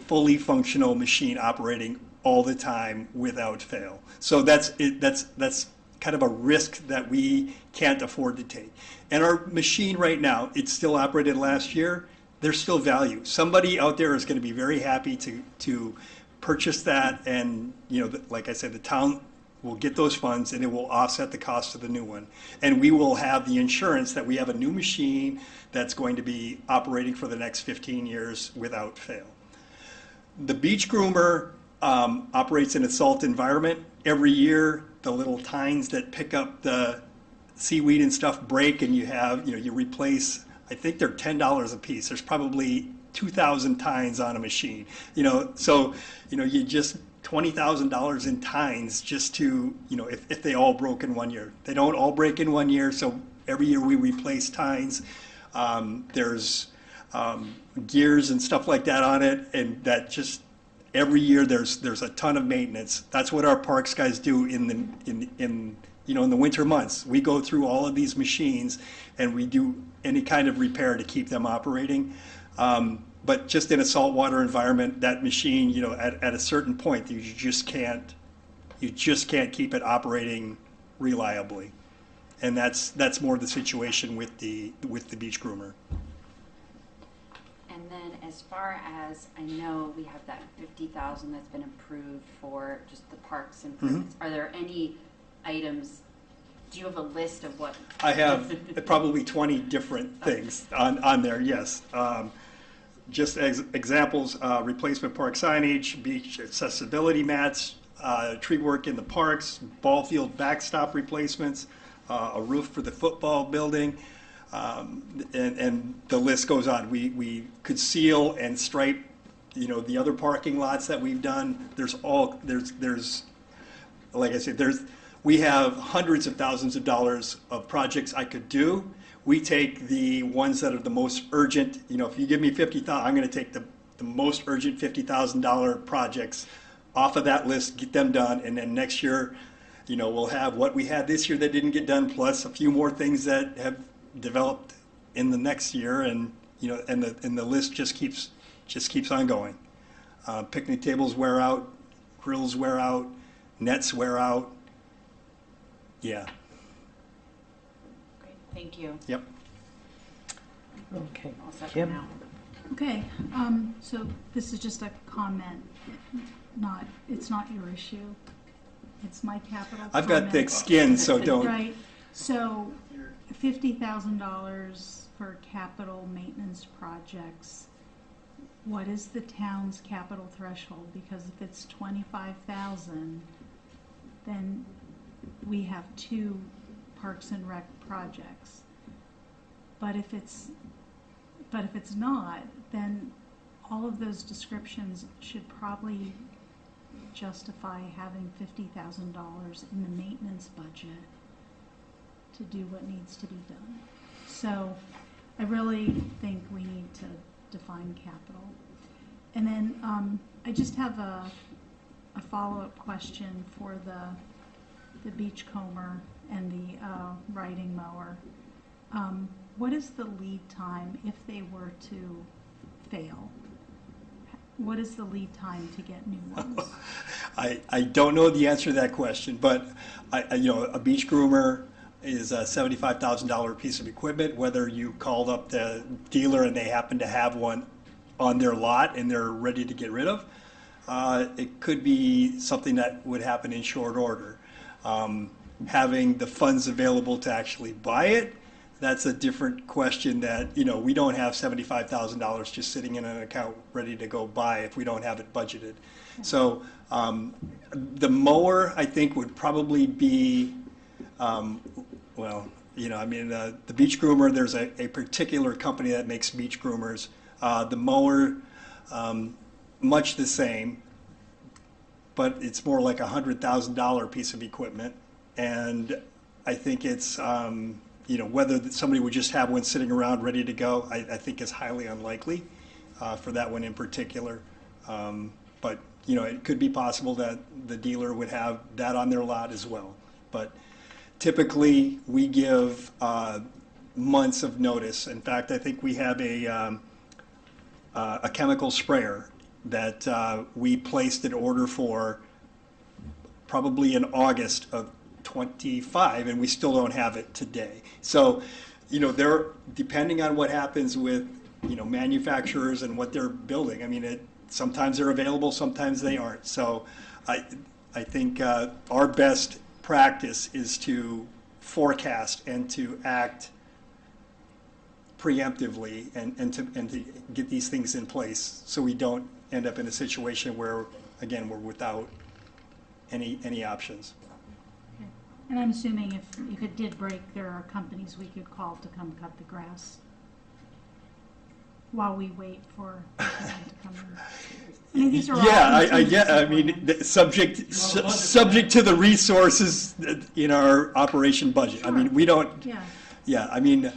fully functional machine operating all the time without fail. So that's kind of a risk that we can't afford to take. And our machine right now, it's still operated last year. There's still value. Somebody out there is going to be very happy to purchase that, and like I said, the town will get those funds, and it will offset the cost of the new one. And we will have the insurance that we have a new machine that's going to be operating for the next 15 years without fail. The beach groomer operates in a salt environment. Every year, the little tines that pick up the seaweed and stuff break, and you replace, I think they're $10 a piece. There's probably 2,000 tines on a machine. So you just $20,000 in tines just to, if they all broke in 1 year. They don't all break in 1 year, so every year we replace tines. There's gears and stuff like that on it, and that just every year there's a ton of maintenance. That's what our parks guys do in the winter months. We go through all of these machines and we do any kind of repair to keep them operating. But just in a saltwater environment, that machine, at a certain point, you just can't keep it operating reliably. And that's more the situation with the beach groomer. And then as far as I know, we have that 50,000 that's been approved for just the parks improvements. Are there any items? Do you have a list of what? I have probably 20 different things on there. Yes. Just as examples, replacement park signage, beach accessibility mats, tree work in the parks, ball field backstop replacements, a roof for the football building, and the list goes on. We could seal and stripe, the other parking lots that we've done. There's like I said, we have hundreds of thousands of dollars of projects I could do. We take the ones that are the most urgent. If you give me $50,000, I'm going to take the most urgent $50,000 projects off of that list, get them done, and then next year, we'll have what we had this year that didn't get done, plus a few more things that have developed in the next year, and the list just keeps on going. Picnic tables wear out, grills wear out, nets wear out. Yeah. Great, thank you. Yep. Okay. All set for Kim? now. Okay, so this is just a comment, it's not your issue. It's my capital I've got comment. thick skin, so don't. Right, so $50,000 for capital maintenance projects. What is the town's capital threshold? Because if it's 25,000, then we have two Parks and Rec projects. But if it's not, then all of those descriptions should probably justify having $50,000 in the maintenance budget to do what needs to be done. So I really think we need to define capital. And then I just have a follow-up question for the beachcomber and the riding mower. What is the lead time if they were to fail? What is the lead time to get new ones? I don't know the answer to that question, but a beach groomer is a $75,000 piece of equipment. Whether you called up the dealer and they happen to have one on their lot and they're ready to get rid of, it could be something that would happen in short order. Having the funds available to actually buy it, that's a different question that, we don't have $75,000 just sitting in an account ready to go buy if we don't have it budgeted. So the mower, I think, would probably be, the beach groomer, there's a particular company that makes beach groomers. The mower, much the same, but it's more like a $100,000 piece of equipment. And I think it's, whether somebody would just have one sitting around ready to go, I think is highly unlikely for that one in particular. But, it could be possible that the dealer would have that on their lot as well. But typically, we give months of notice. In fact, I think we have a chemical sprayer that we placed an order for probably in August of 25, and we still don't have it today. So, they're depending on what happens with, manufacturers and what they're building. I mean, sometimes they're available, sometimes they aren't. So, I think our best practice is to forecast and to act preemptively and to get these things in place so we don't end up in a situation where, again, we're without any options. Okay. And I'm assuming if it did break, there are companies we could call to come cut the grass while we wait for them to come in. I mean, these are all subject to the resources in our operation budget. I mean, we don't. Yeah. Yeah, I mean,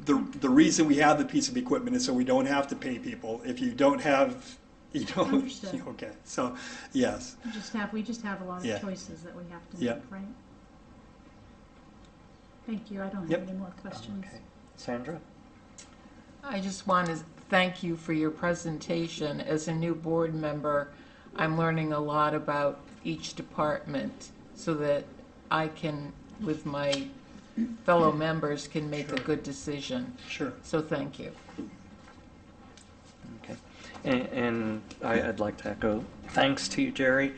the reason we have the piece of equipment is so we don't have to pay people. If you don't have, you don't. Understood. Okay, so yes. We just have a lot of Yeah. choices that we have to Yeah. make, right? Thank you. I don't Yep. have any more questions. Okay. Sandra? I just want to thank you for your presentation. As a new board member, I'm learning a lot about each department so that I can, with my fellow members, can make a good decision. Sure. So thank you. Okay. And I'd like to echo thanks to you, Jerry.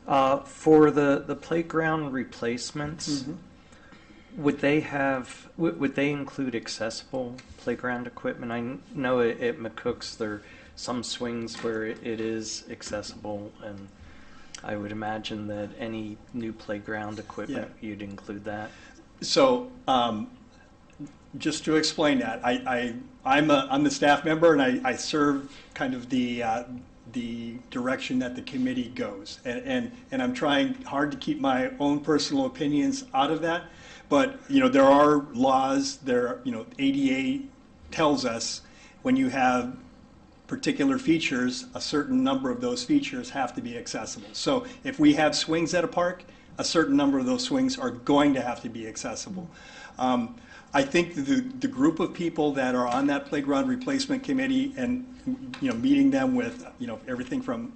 For the playground replacements, would they include accessible playground equipment? I know at McCook's there are some swings where it is accessible, and I would imagine that any new playground equipment, you'd include that. So, just to explain that, I'm the staff member and I serve kind of the direction that the committee goes, and I'm trying hard to keep my own personal opinions out of that. But there are laws. ADA tells us when you have particular features, a certain number of those features have to be accessible. So if we have swings at a park, a certain number of those swings are going to have to be accessible. I think the group of people that are on that playground replacement committee and meeting them with everything from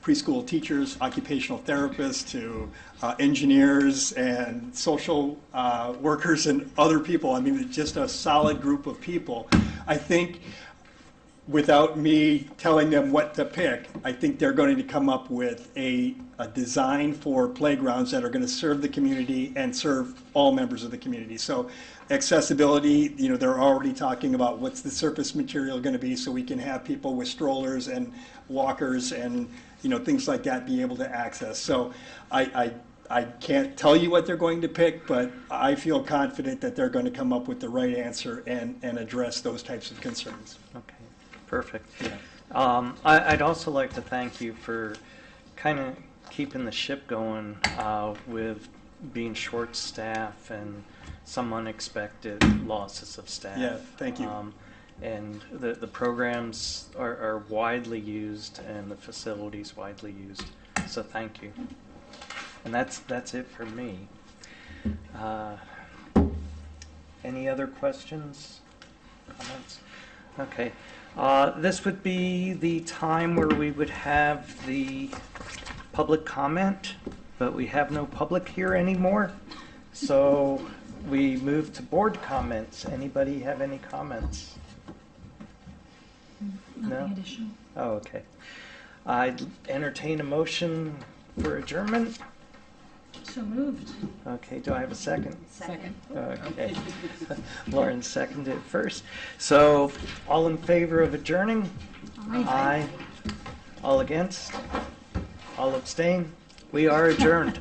preschool teachers, occupational therapists, to engineers and social workers and other people. I mean, it's just a solid group of people. I think without me telling them what to pick, I think they're going to come up with a design for playgrounds that are going to serve the community and serve all members of the community. So accessibility, they're already talking about what's the surface material going to be so we can have people with strollers and walkers and things like that, be able to access. So I can't tell you what they're going to pick, but I feel confident that they're going to come up with the right answer and address those types of concerns. Okay, perfect. I'd also like to thank you for kind of keeping the ship going with being short staff and some unexpected losses of staff. Yeah, thank you. And the programs are widely used and the facilities widely used. So thank you. And that's it for me. Any other questions, comments? Okay. This would be the time where we would have the public comment, but we have no public here anymore. So we move to board comments. Anybody have any comments? Nothing No? additional. Oh, okay. I'd entertain a motion for adjournment. So moved. Okay, do I have a second? Second. Okay. Lauren seconded first. So, all in favor of adjourning? Aye. All against? All abstain? We are adjourned.